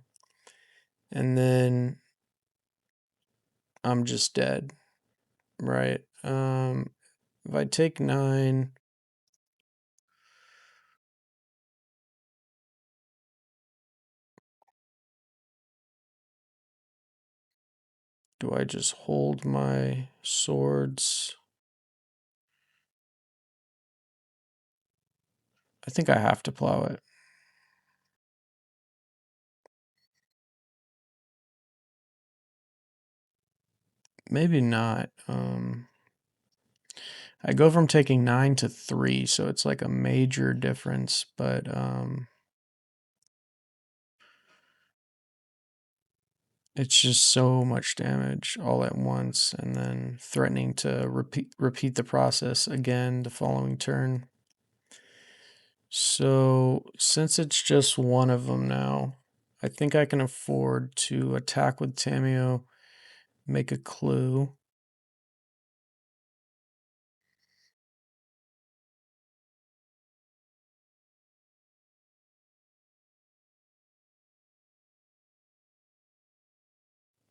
And then I'm just dead, right? If I take 9, do I just hold my swords? I think I have to plow it. Maybe not. I go from taking 9 to 3, so it's like a major difference, but it's just so much damage all at once, and then threatening to repeat the process again the following turn. So since it's just one of them now, I think I can afford to attack with Tamiyo, make a clue.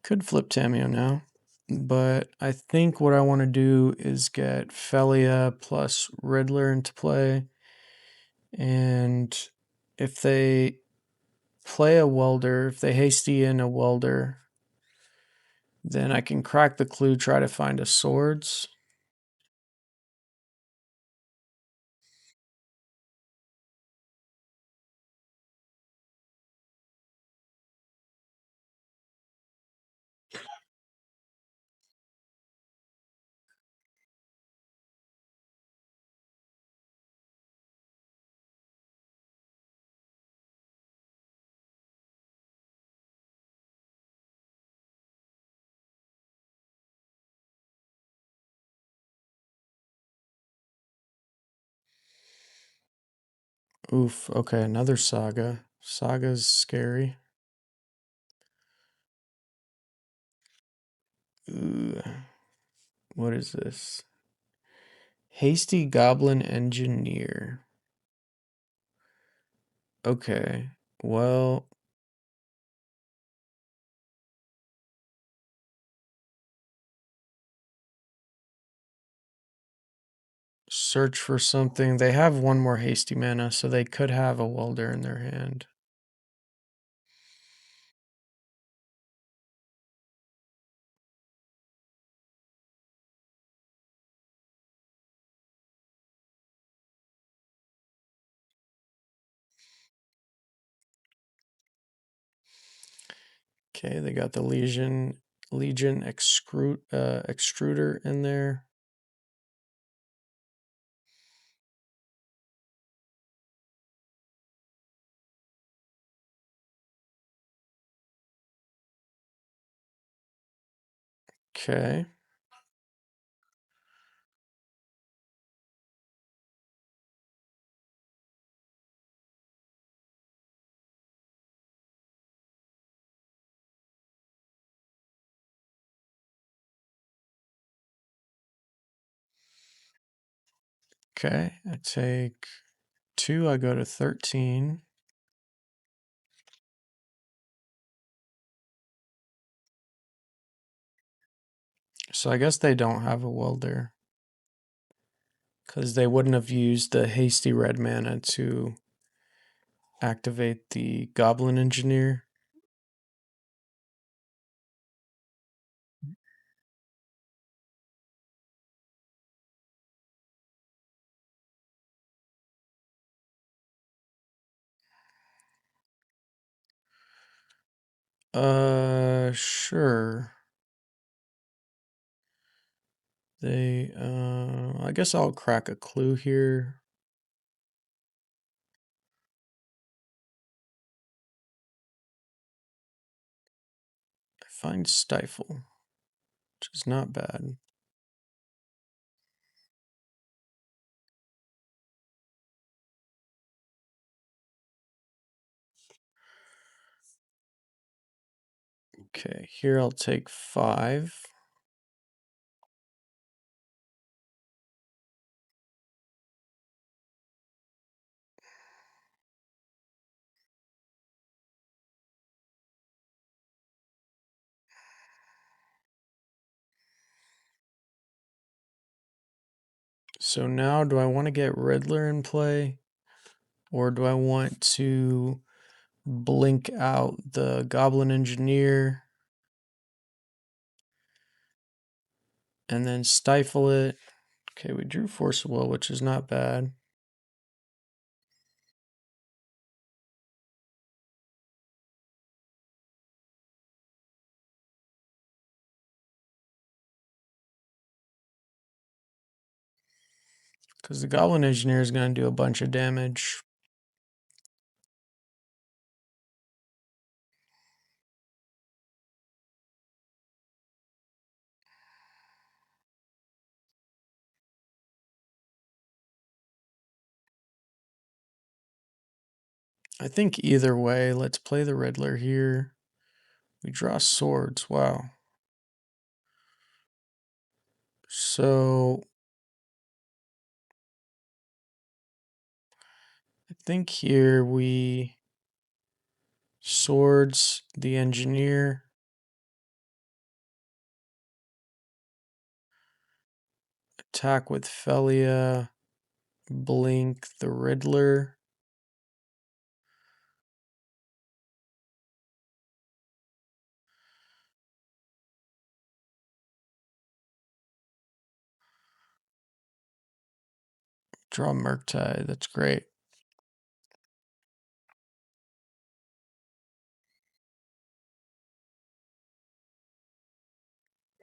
Could flip Tamiyo now, but I think what I want to do is get Phelia plus Riddler into play. And if they play a welder, if they hasty in a welder, then I can crack the clue, try to find a swords. Oof, okay, another saga. Saga's scary. Ooh, what is this? Hasty Goblin Engineer. Okay, well, search for something. They have one more hasty mana, so they could have a welder in their hand. Okay, they got the Legion extruder in there. Okay. Okay, I take 2, I go to 13. So I guess they don't have a welder, because they wouldn't have used the hasty red mana to activate the Goblin Engineer. Sure. I guess I'll crack a clue here. I find Stifle, which is not bad. Okay, here I'll take 5. So now, do I want to get Riddler in play? Or do I want to blink out the Goblin Engineer and then stifle it? Okay, we drew Force of Will, which is not bad. Because the Goblin Engineer is going to do a bunch of damage. I think either way, let's play the Riddler here. We draw swords, wow. So I think here we swords the engineer, attack with Phelia, blink the Riddler. Draw Murktide, that's great.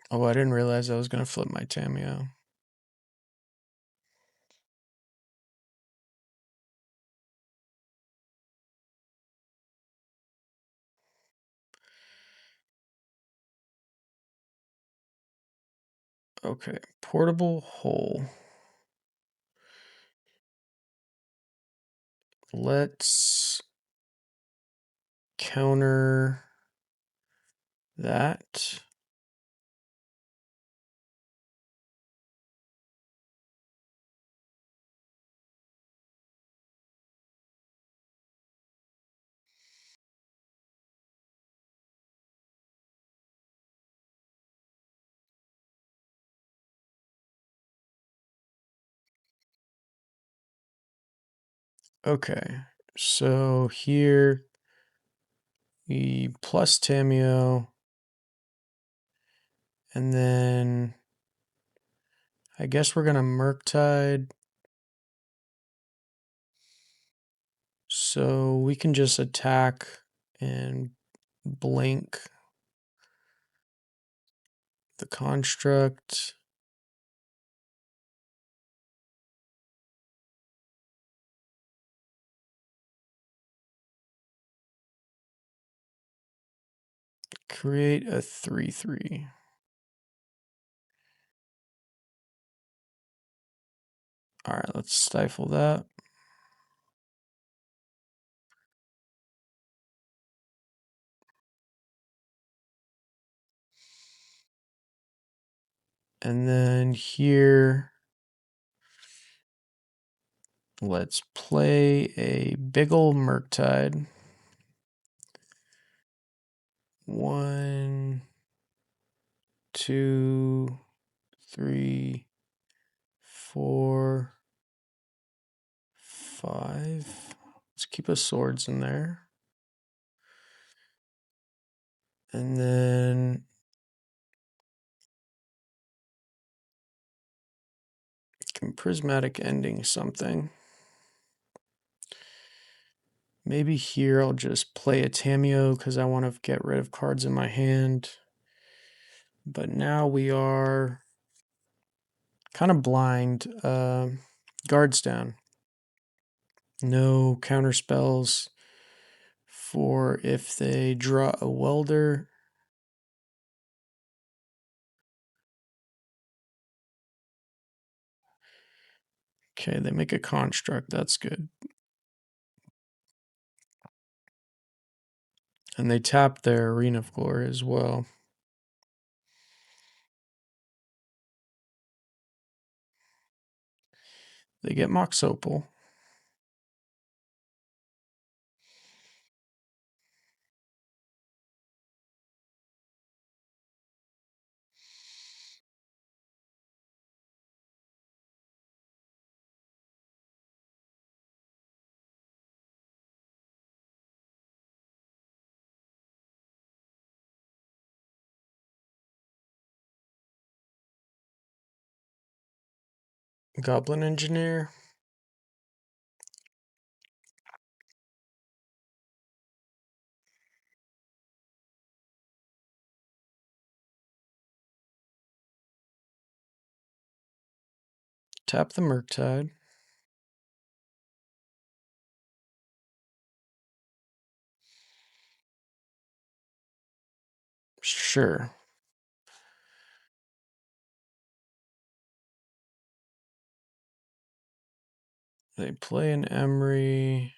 Oh, I didn't realize I was going to flip my Tameo. Okay, portable hole. let's counter that. Okay, so here we plus Tameo, and then I guess we're gonna Murktide, so we can just attack and blink the construct. Create a 3/3. All right, let's stifle that. And then here, let's play a big ol' Murktide. 1, 2, 3, 4, 5. Let's keep us swords in there. And then can prismatic ending something. Maybe here I'll just play a Tameo because I want to get rid of cards in my hand. But now we are kind of blind. Guards down. No counter spells for if they draw a welder. Okay, they make a construct. That's good. And they tap their Arena of Glory as well. They get Mox Opal. Goblin Engineer. Tap the Murktide. Sure. They play an Emery.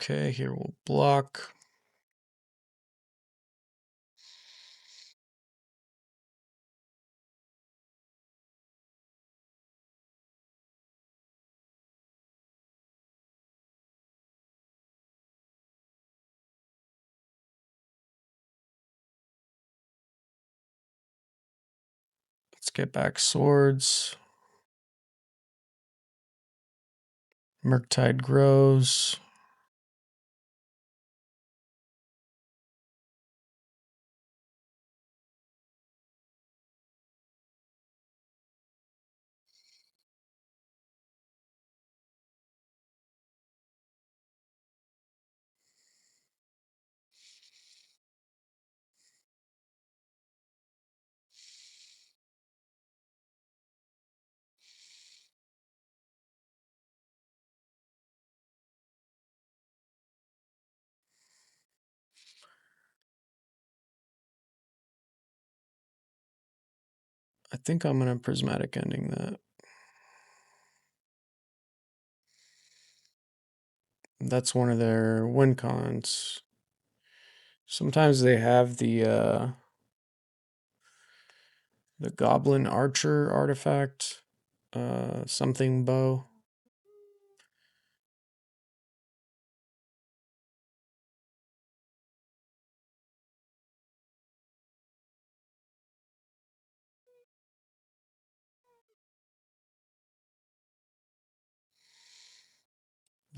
Okay, here we'll block. Let's get back swords. Murktide grows. I think I'm going to prismatic ending that. That's one of their win cons. Sometimes they have the Goblin Archer artifact, something bow.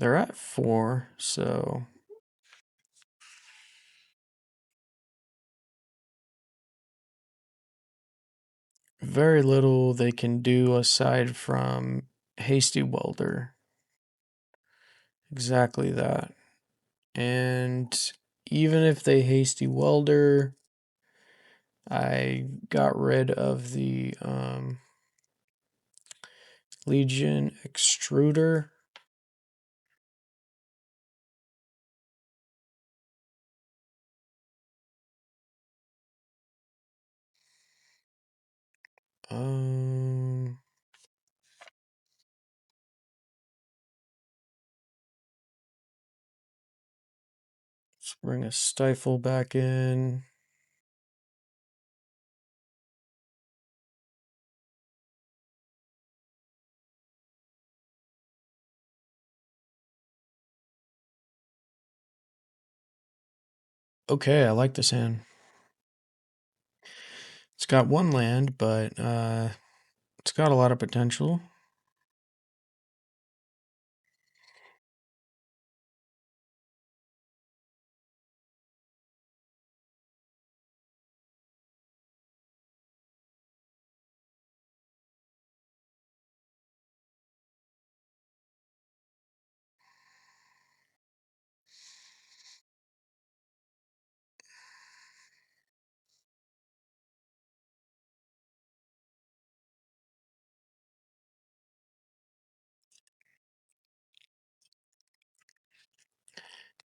They're at 4, so very little they can do aside from Hasty Welder. Exactly that. And even if they Hasty Welder, I got rid of the Legion Extruder. Let's bring a Stifle back in. Okay, I like this hand. It's got 1 land, but it's got a lot of potential.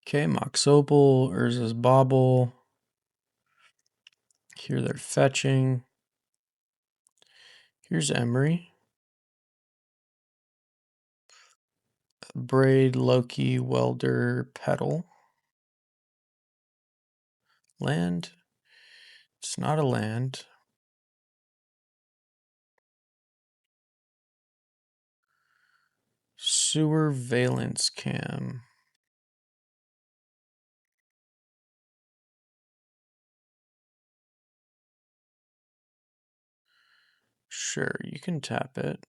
Okay, Mox Opal, Urza's Bauble. Here they're fetching. Here's Emery. Braid, Loki, Welder, Petal. Land. It's not a land. Sewer Valence Cam. Sure, you can tap it.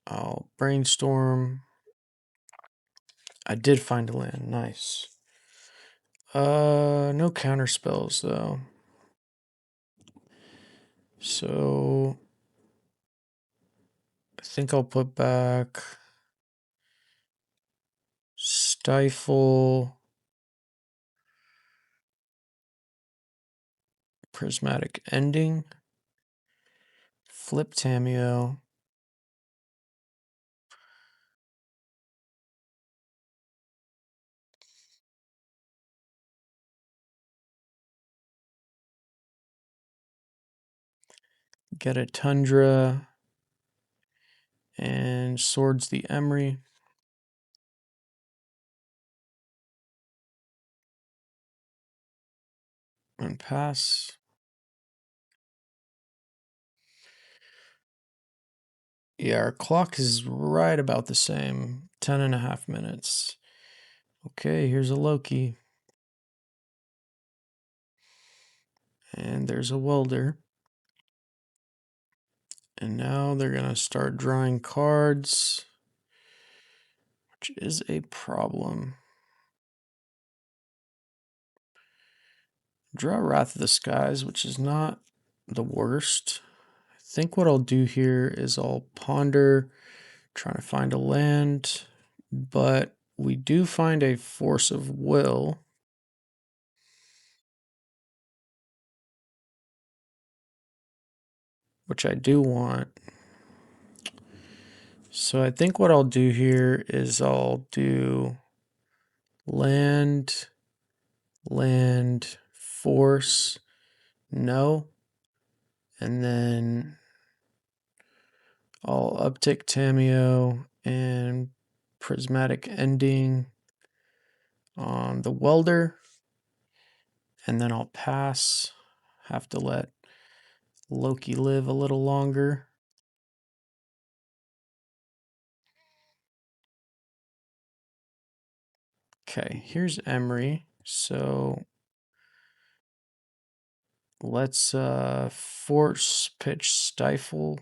I'll brainstorm. I did find a land. Nice. No counter spells though. So I think I'll put back Stifle, Prismatic Ending, Flip Tameo, get a Tundra, and Swords the Emery. And pass. Yeah, our clock is right about the same. 10.5 minutes. Okay, here's a Loki. And there's a Welder. And now they're going to start drawing cards, which is a problem. Draw Wrath of the Skies, which is not the worst. I think what I'll do here is I'll ponder, trying to find a land, but we do find a Force of Will, which I do want. So I think what I'll do here is I'll do land, force, no. And then I'll uptick Tamiyo and prismatic ending on the welder. And then I'll pass. Have to let Loki live a little longer. Okay, here's Emery. So let's force pitch Stifle.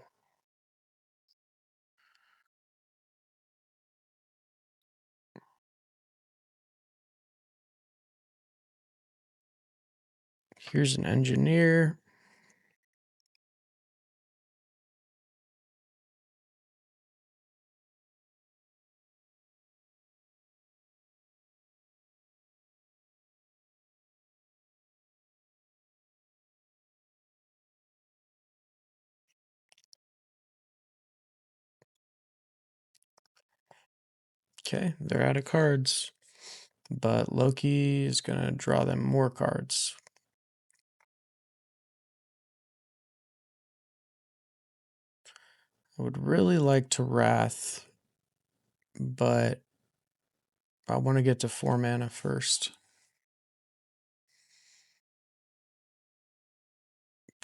Here's an engineer. Okay, they're out of cards. But Loki is going to draw them more cards. I would really like to Wrath, but I want to get to 4 mana first.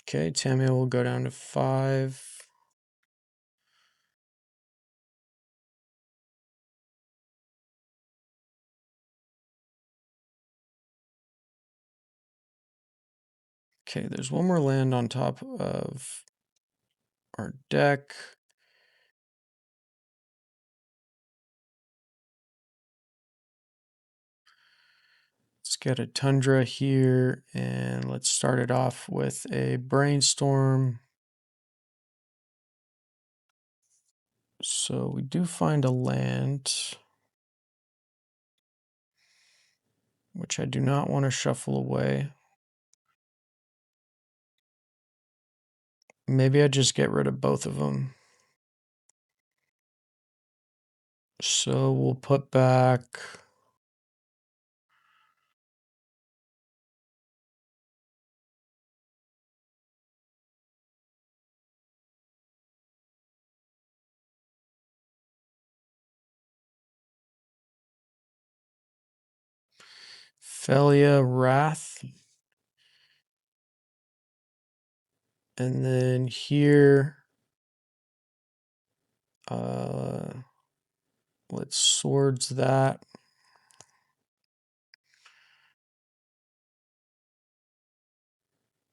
Okay, Tamiyo will go down to 5. Okay, there's one more land on top of our deck. Let's get a Tundra here, and let's start it off with a Brainstorm. So we do find a land, which I do not want to shuffle away. Maybe I just get rid of both of them. So we'll put back Phelia Wrath. And then here, let's swords that.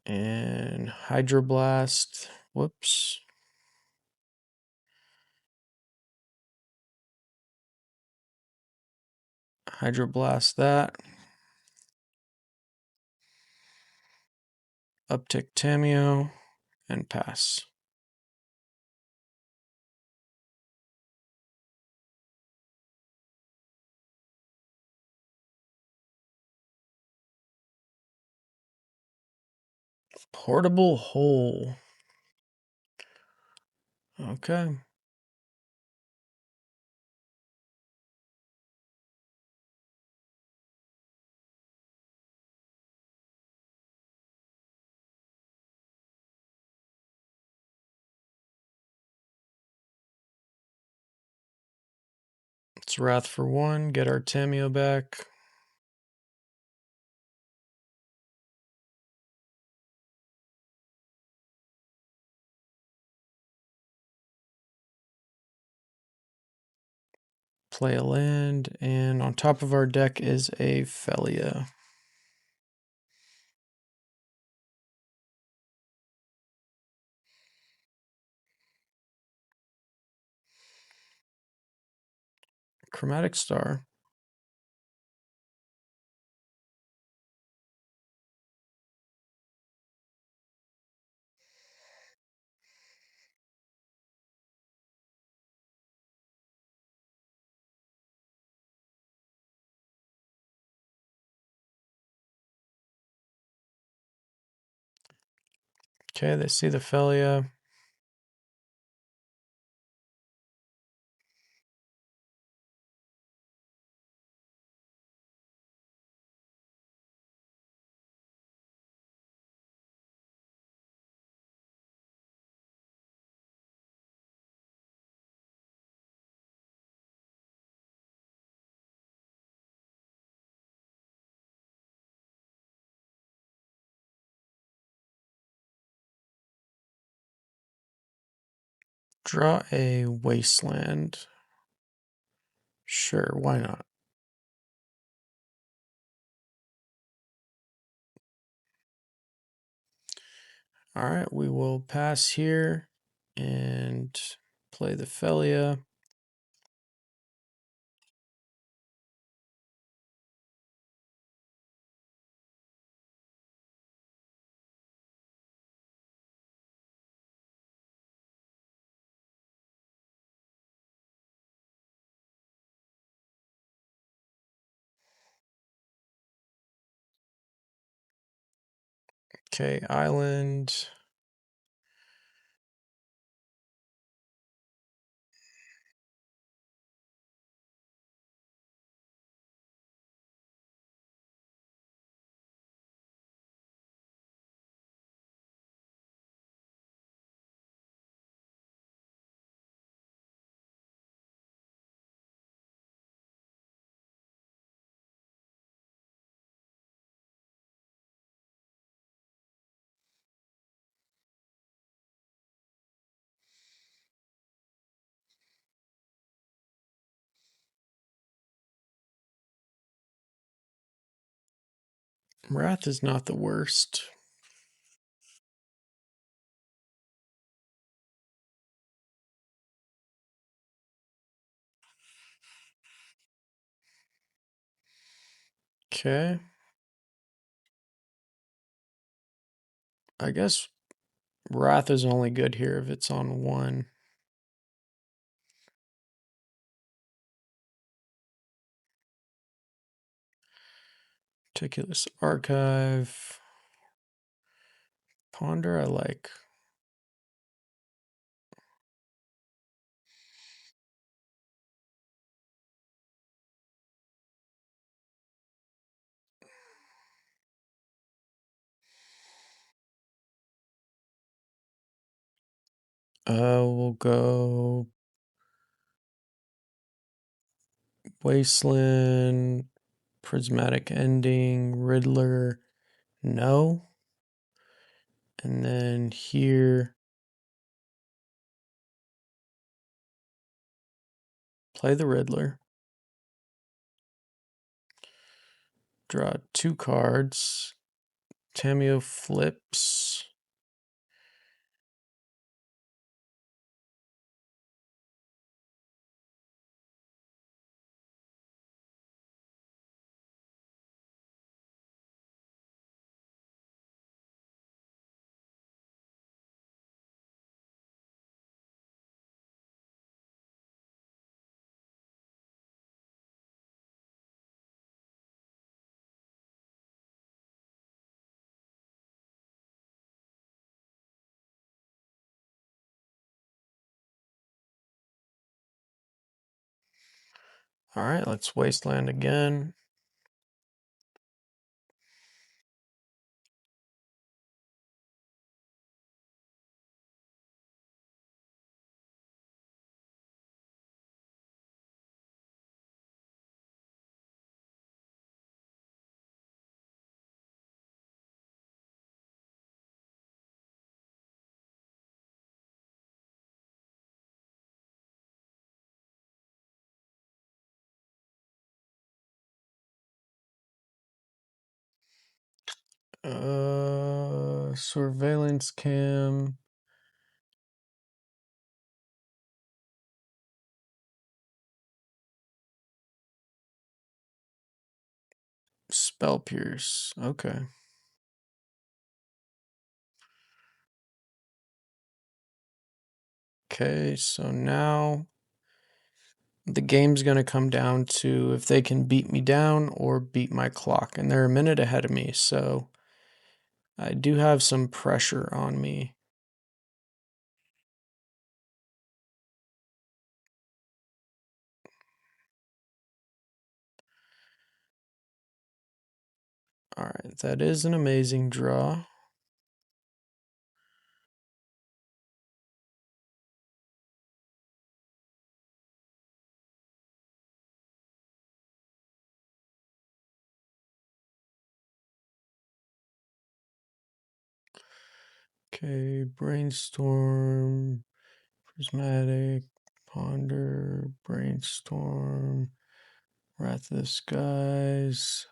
And Hydroblast. Whoops. Hydroblast that. Uptick Tamiyo and pass. Portable hole. Okay. Let's Wrath for 1, get our Tamiyo back. Play a land, and on top of our deck is a Phelia. Chromatic Star. Okay, they see the Phelia. Draw a Wasteland. Sure, why not? Alright, we will pass here and play the Phelia. Okay, Island. Wrath is not the worst. Okay. I guess Wrath is only good here if it's on one. Meticulous Archive. Ponder I like. We'll go Wasteland, Prismatic Ending, Riddler, no. And then here, play the Riddler. Draw 2 cards. Tameo flips. All right, let's Wasteland again. Surveillance Cam. Spell Pierce. Okay. Okay, so now the game's going to come down to if they can beat me down or beat my clock. And they're a minute ahead of me, so I do have some pressure on me. All right, that is an amazing draw. Okay, Brainstorm. Prismatic, Ponder, Brainstorm, Wrath of the Skies.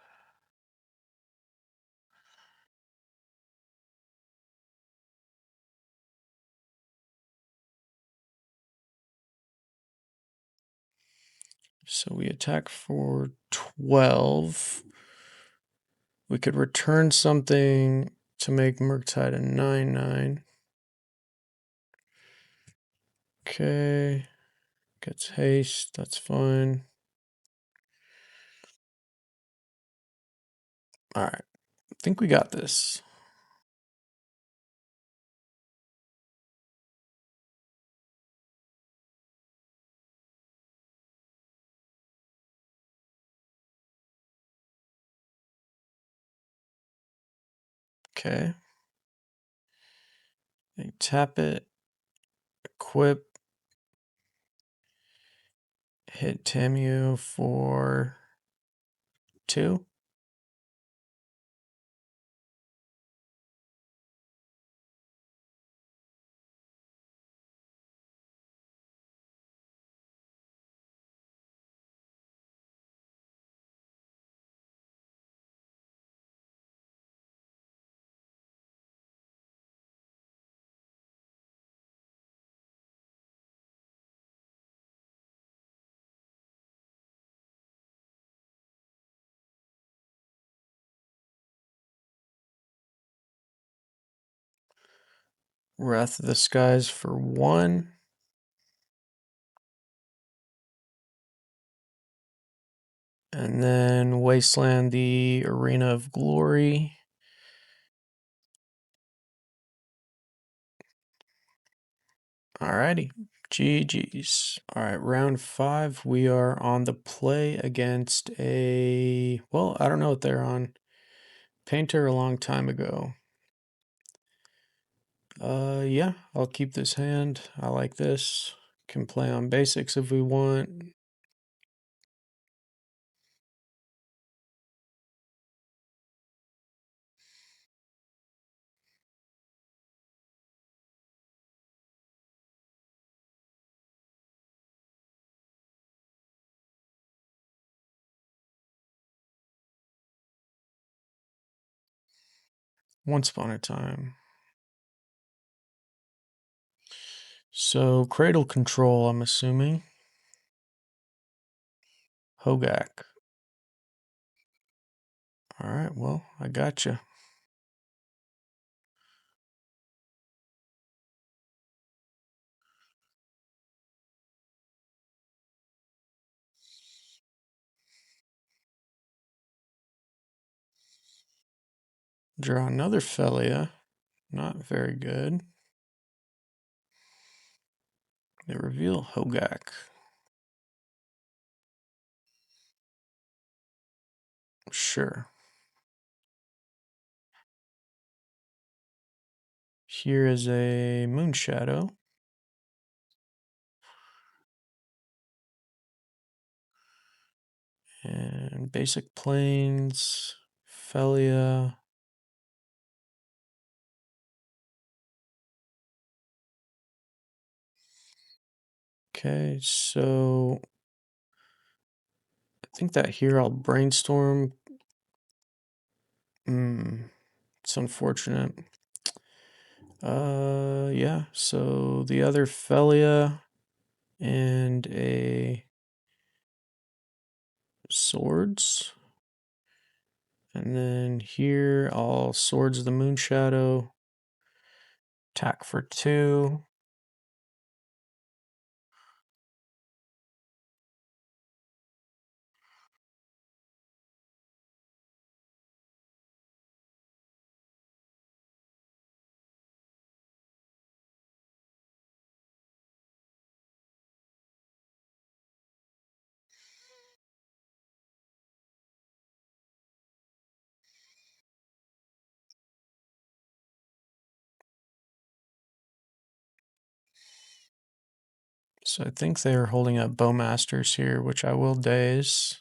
So we attack for 12. We could return something to make Murktide a 9/9. Okay. Gets haste, that's fine. Alright. I think we got this. Okay. They tap it, equip, hit Tamio for 2. Wrath of the Skies for 1. And then Wasteland, the Arena of Glory. Alrighty. GG's. Alright, round 5. We are on the play against a... Well, I don't know what they're on. Painter a long time ago. Yeah, I'll keep this hand. I like this. Can play on basics if we want. Once upon a time. So, Cradle Control, I'm assuming. Hogaak. Alright, well, I gotcha. Draw another Phelia. Not very good. They reveal Hogaak. Sure. Here is a Moonshadow. And basic planes, Phelia. Okay, so I think that here I'll brainstorm. It's unfortunate. Yeah, so the other Phelia and a Swords. And then here I'll Swords the Moonshadow. Attack for 2. So I think they're holding up Bowmasters here, which I will Daze.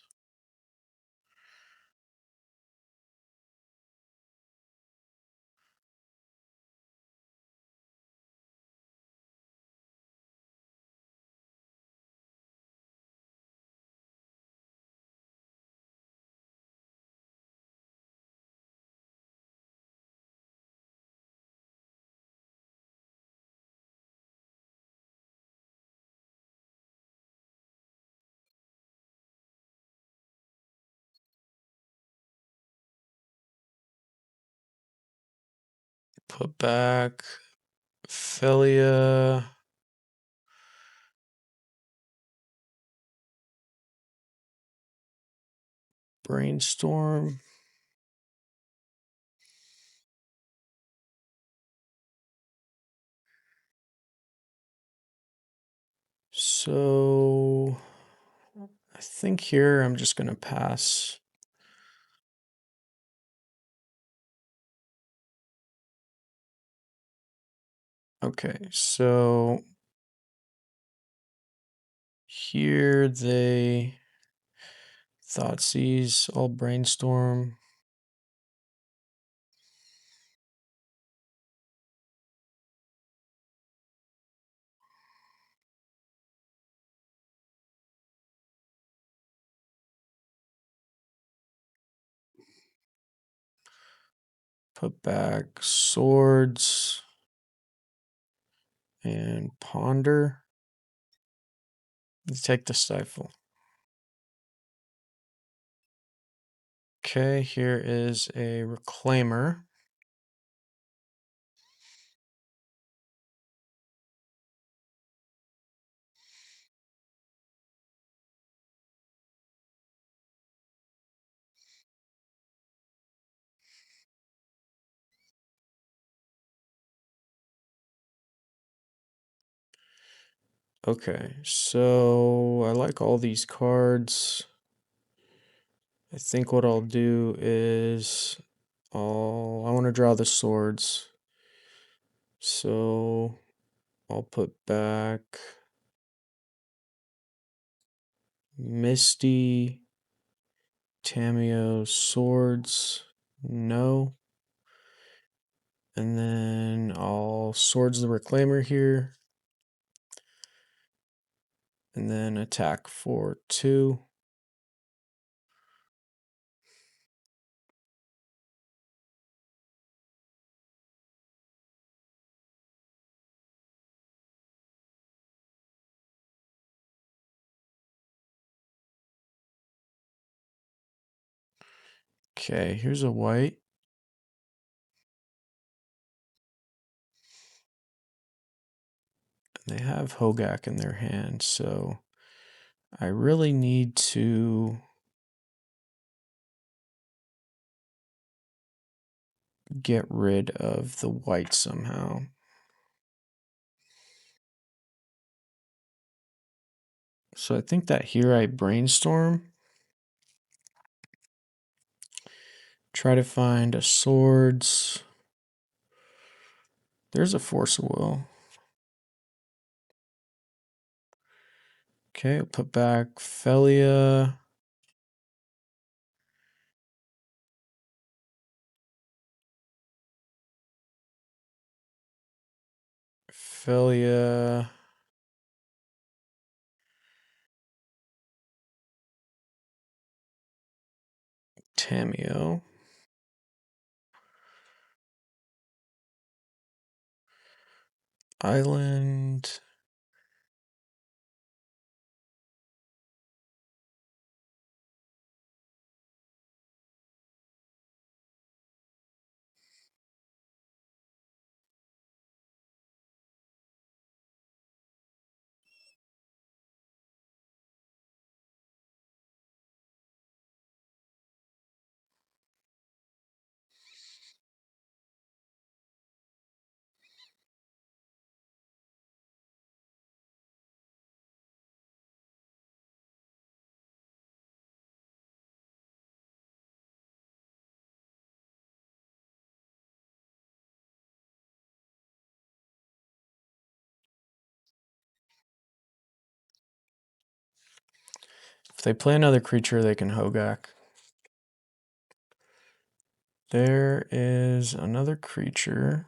Put back Phelia. Brainstorm. So I think here I'm just going to pass. Okay, so here they Thoughtseize, I'll brainstorm. Put back swords and ponder. Let's take the Stifle. Okay, here is a Reclaimer. Okay, so I like all these cards. I think what I'll do is I want to draw the swords. So I'll put back Misty, Tameo, swords, no. And then I'll swords the Reclaimer here. And then attack for 2. Okay, here's a white. They have Hogaak in their hand, so I really need to get rid of the white somehow. So I think that here I brainstorm. Try to find a swords. There's a Force of Will. Okay, I'll put back Phelia. Phelia. Tameo. Island. If they play another creature, they can Hogaak. There is another creature.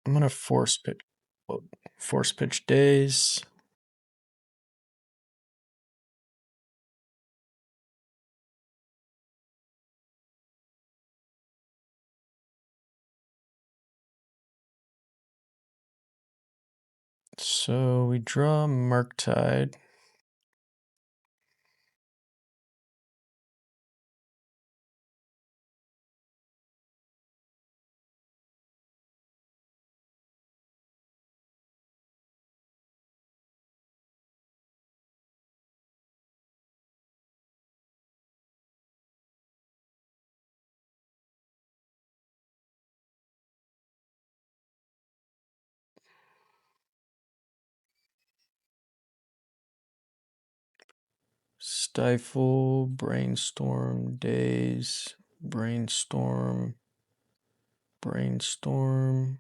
I'm gonna force pitch Daze. So we draw Murktide. Stifle, Brainstorm, Daze, Brainstorm, Brainstorm.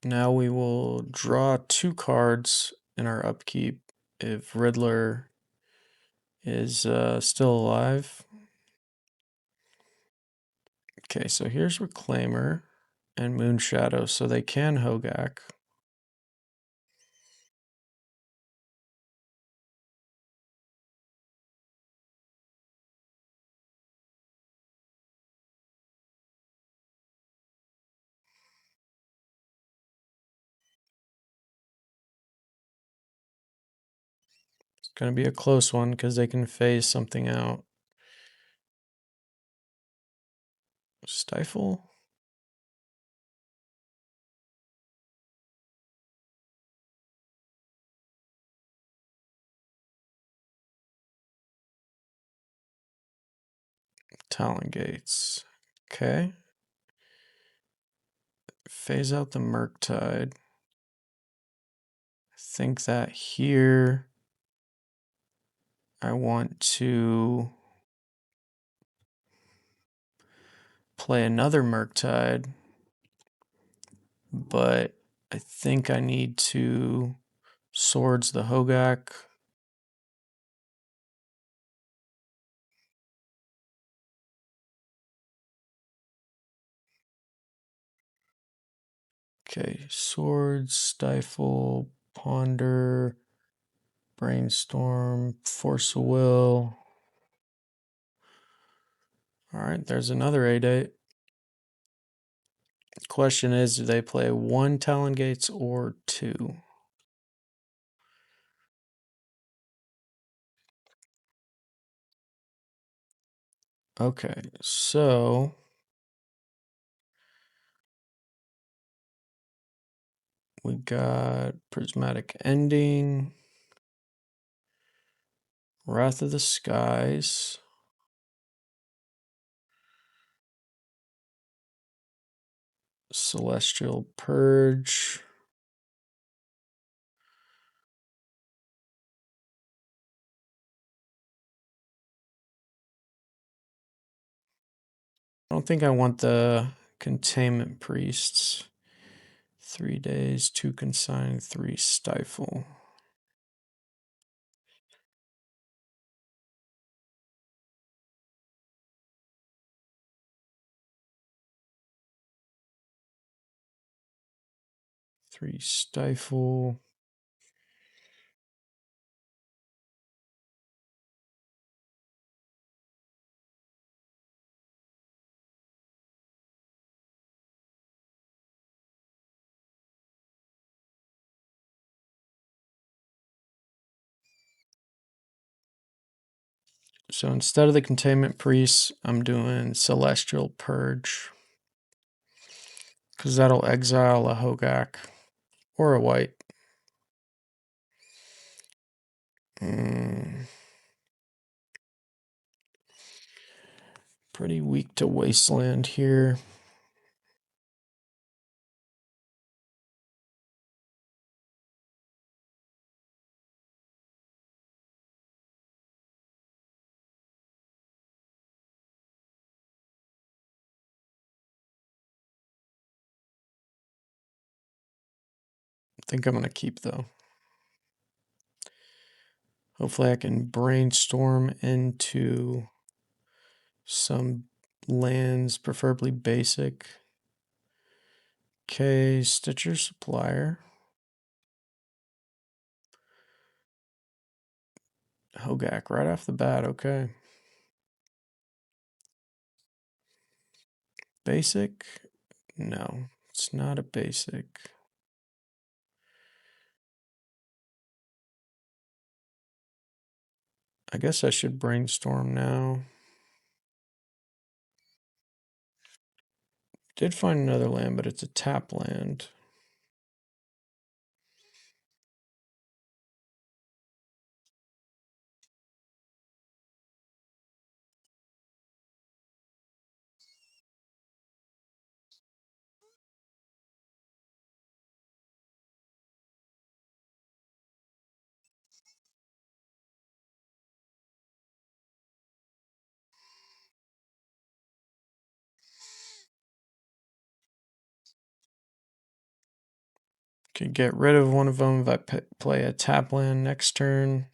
Now we will draw 2 cards in our upkeep if Riddler is still alive. Okay, so here's Reclaimer and Moonshadow, so they can Hogaak. It's going to be a close one because they can phase something out. Stifle? Talon Gates. Okay. Phase out the Murktide. I think that here I want to play another Murktide, but I think I need to Swords the Hogaak. Okay, Swords, Stifle, Ponder, Brainstorm, Force of Will. All right, there's another 8/8. Question is, do they play 1 Talon Gates or 2? Okay, so we got Prismatic Ending, Wrath of the Skies, Celestial Purge, I don't think I want the Containment Priests. 3 days, 2 Consign, 3 Stifle. Three Stifle. So instead of the Containment Priests, I'm doing Celestial Purge. Because that'll exile a Hogaak. Or a white. Pretty weak to Wasteland here. I think I'm going to keep though. Hopefully I can brainstorm into some lands, preferably basic. Okay, Stitcher Supplier. Hogaak right off the bat, okay. Basic? No, it's not a basic. I guess I should brainstorm now. Did find another land, but it's a tap land. Could get rid of one of them if I play a tap land next turn.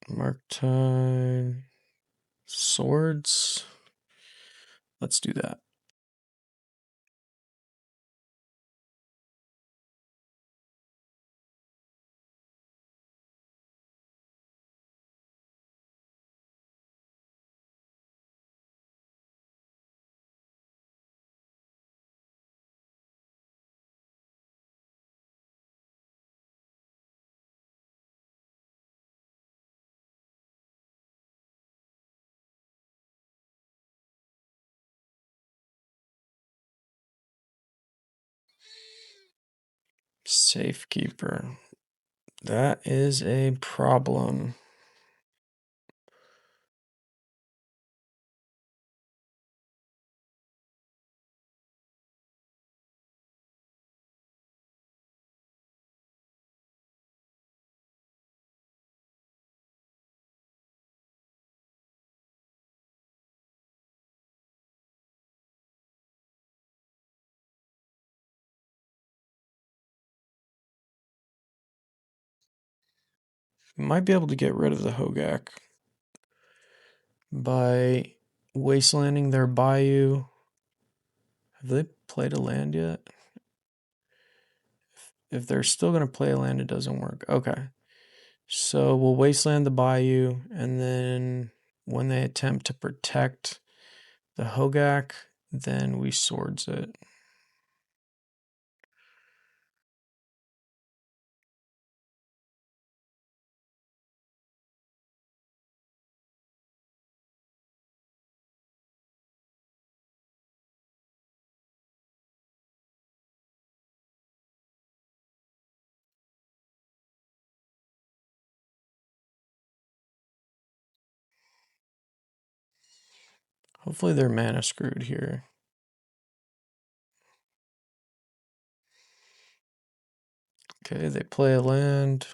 Marktide. Swords. Let's do that. Safekeeper. That is a problem. Might be able to get rid of the Hogaak by wastelanding their bayou. Have they played a land yet? If they're still going to play a land, it doesn't work. Okay. So we'll wasteland the bayou, and then when they attempt to protect the Hogaak, then we swords it. Hopefully they're mana screwed here. Okay, they play a land.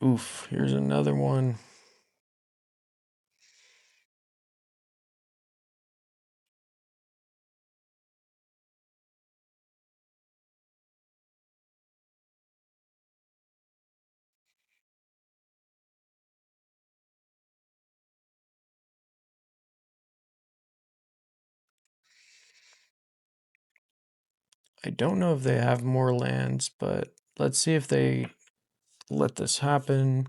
Oof, here's another one. I don't know if they have more lands, but let's see if they let this happen.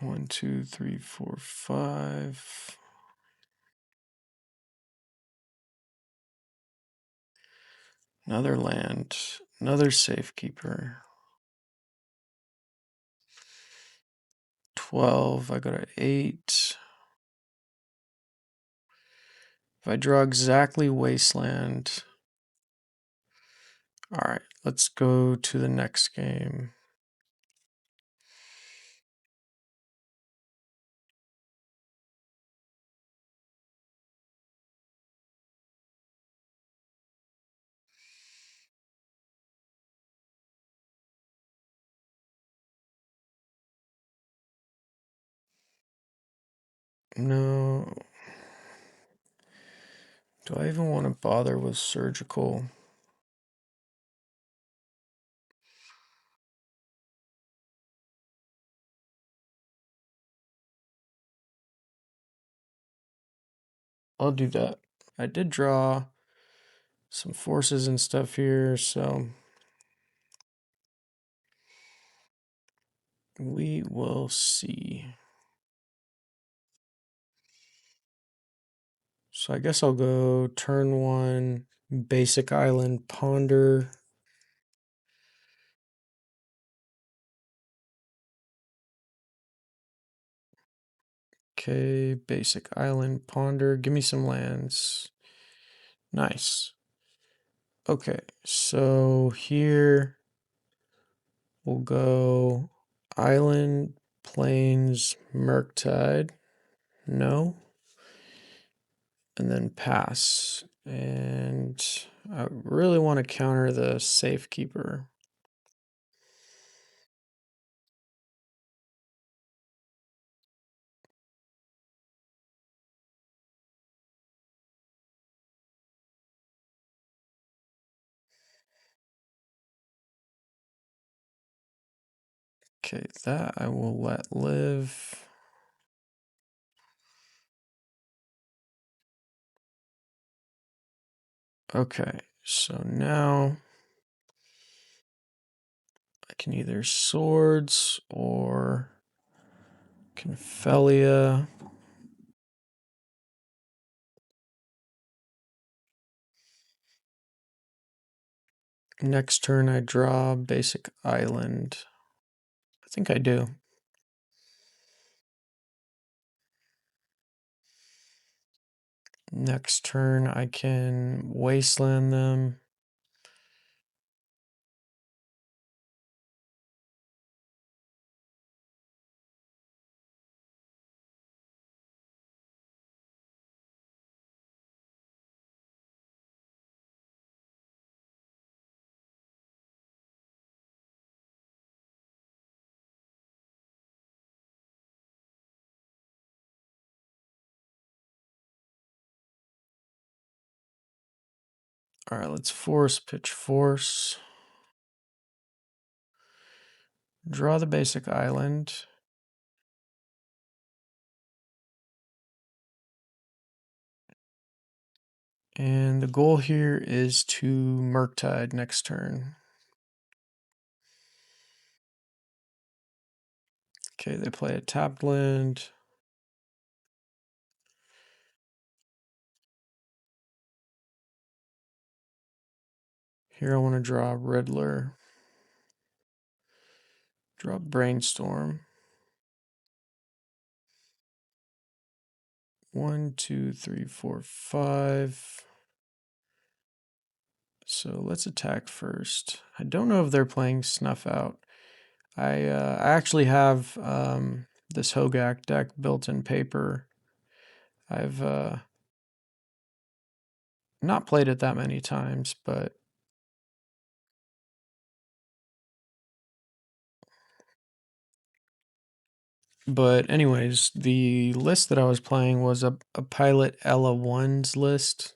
One, two, three, four, five. Another land, another safekeeper. 12, I go to 8. If I draw exactly Wasteland. All right, let's go to the next game. No. Do I even want to bother with surgical? I'll do that. I did draw some forces and stuff here, so we will see. So I guess I'll go turn 1, basic island, ponder. Okay, basic island ponder. Give me some lands. Nice. Okay, so here we'll go island, plains, Murktide. No. And then pass. And I really want to counter the Safekeeper. Okay, that I will let live. Okay, so now I can either swords or can Phelia. Next turn I draw basic island. I think I do. Next turn I can Wasteland them. All right, let's force, pitch force. Draw the basic island. And the goal here is to Murktide next turn. Okay, they play a tapped land. Here I want to draw Riddler. Draw Brainstorm. 1, 2, 3, 4, 5. So let's attack first. I don't know if they're playing Snuff Out. I actually have this Hogaak deck built in paper. I've not played it that many times, but anyways, the list that I was playing was a Pilot Ella 1's list.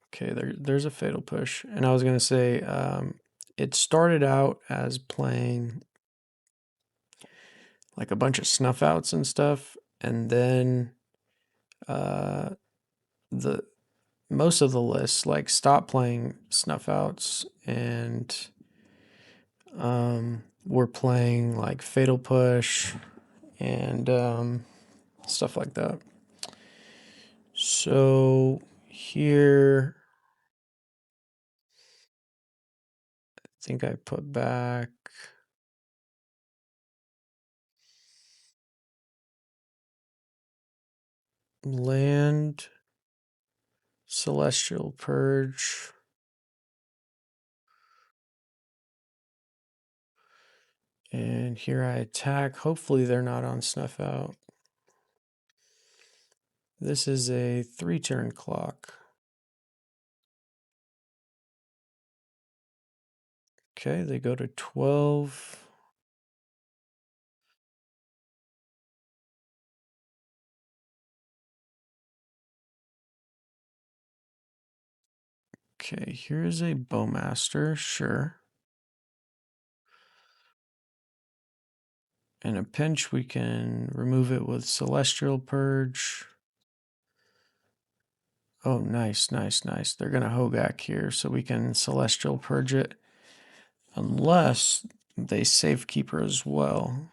Okay, there's a Fatal Push. And I was going to say, it started out as playing like a bunch of Snuff Outs and stuff, and then the most of the lists like stopped playing Snuff Outs and we're playing like Fatal Push and stuff like that. So here, I think I put back land, Celestial Purge, and here I attack. Hopefully they're not on Snuff Out. This is a 3-turn clock. Okay, they go to 12. Okay, here's a Bowmaster, sure. In a pinch, we can remove it with Celestial Purge. Oh, nice, nice, nice. They're going to Hogaak here, so we can Celestial Purge it. Unless they Safekeeper as well.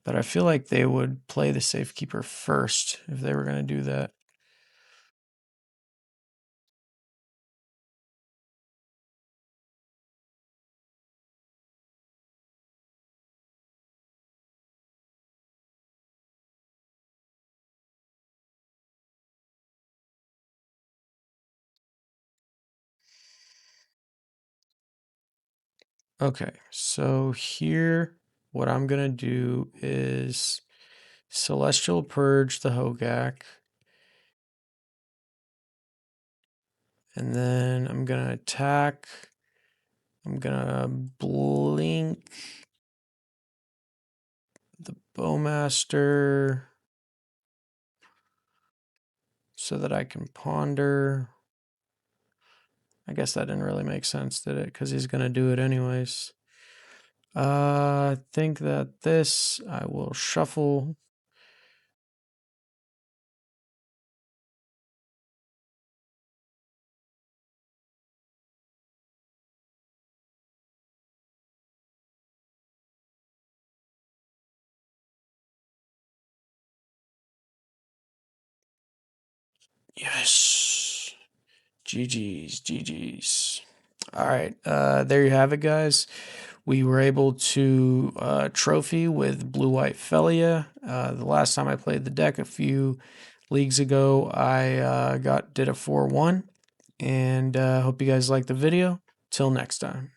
But I feel like they would play the Safekeeper first if they were going to do that. Okay, so here what I'm gonna do is Celestial Purge the Hogaak. And then I'm gonna attack. I'm gonna blink the Bowmaster so that I can ponder. I guess that didn't really make sense, did it? Because he's gonna do it anyways. I think that this I will shuffle. Yes. GG's, GG's. All right, there you have it, guys. We were able to trophy with Blue-White Phelia. The last time I played the deck a few leagues ago, I did a 4-1. And hope you guys liked the video. Till next time.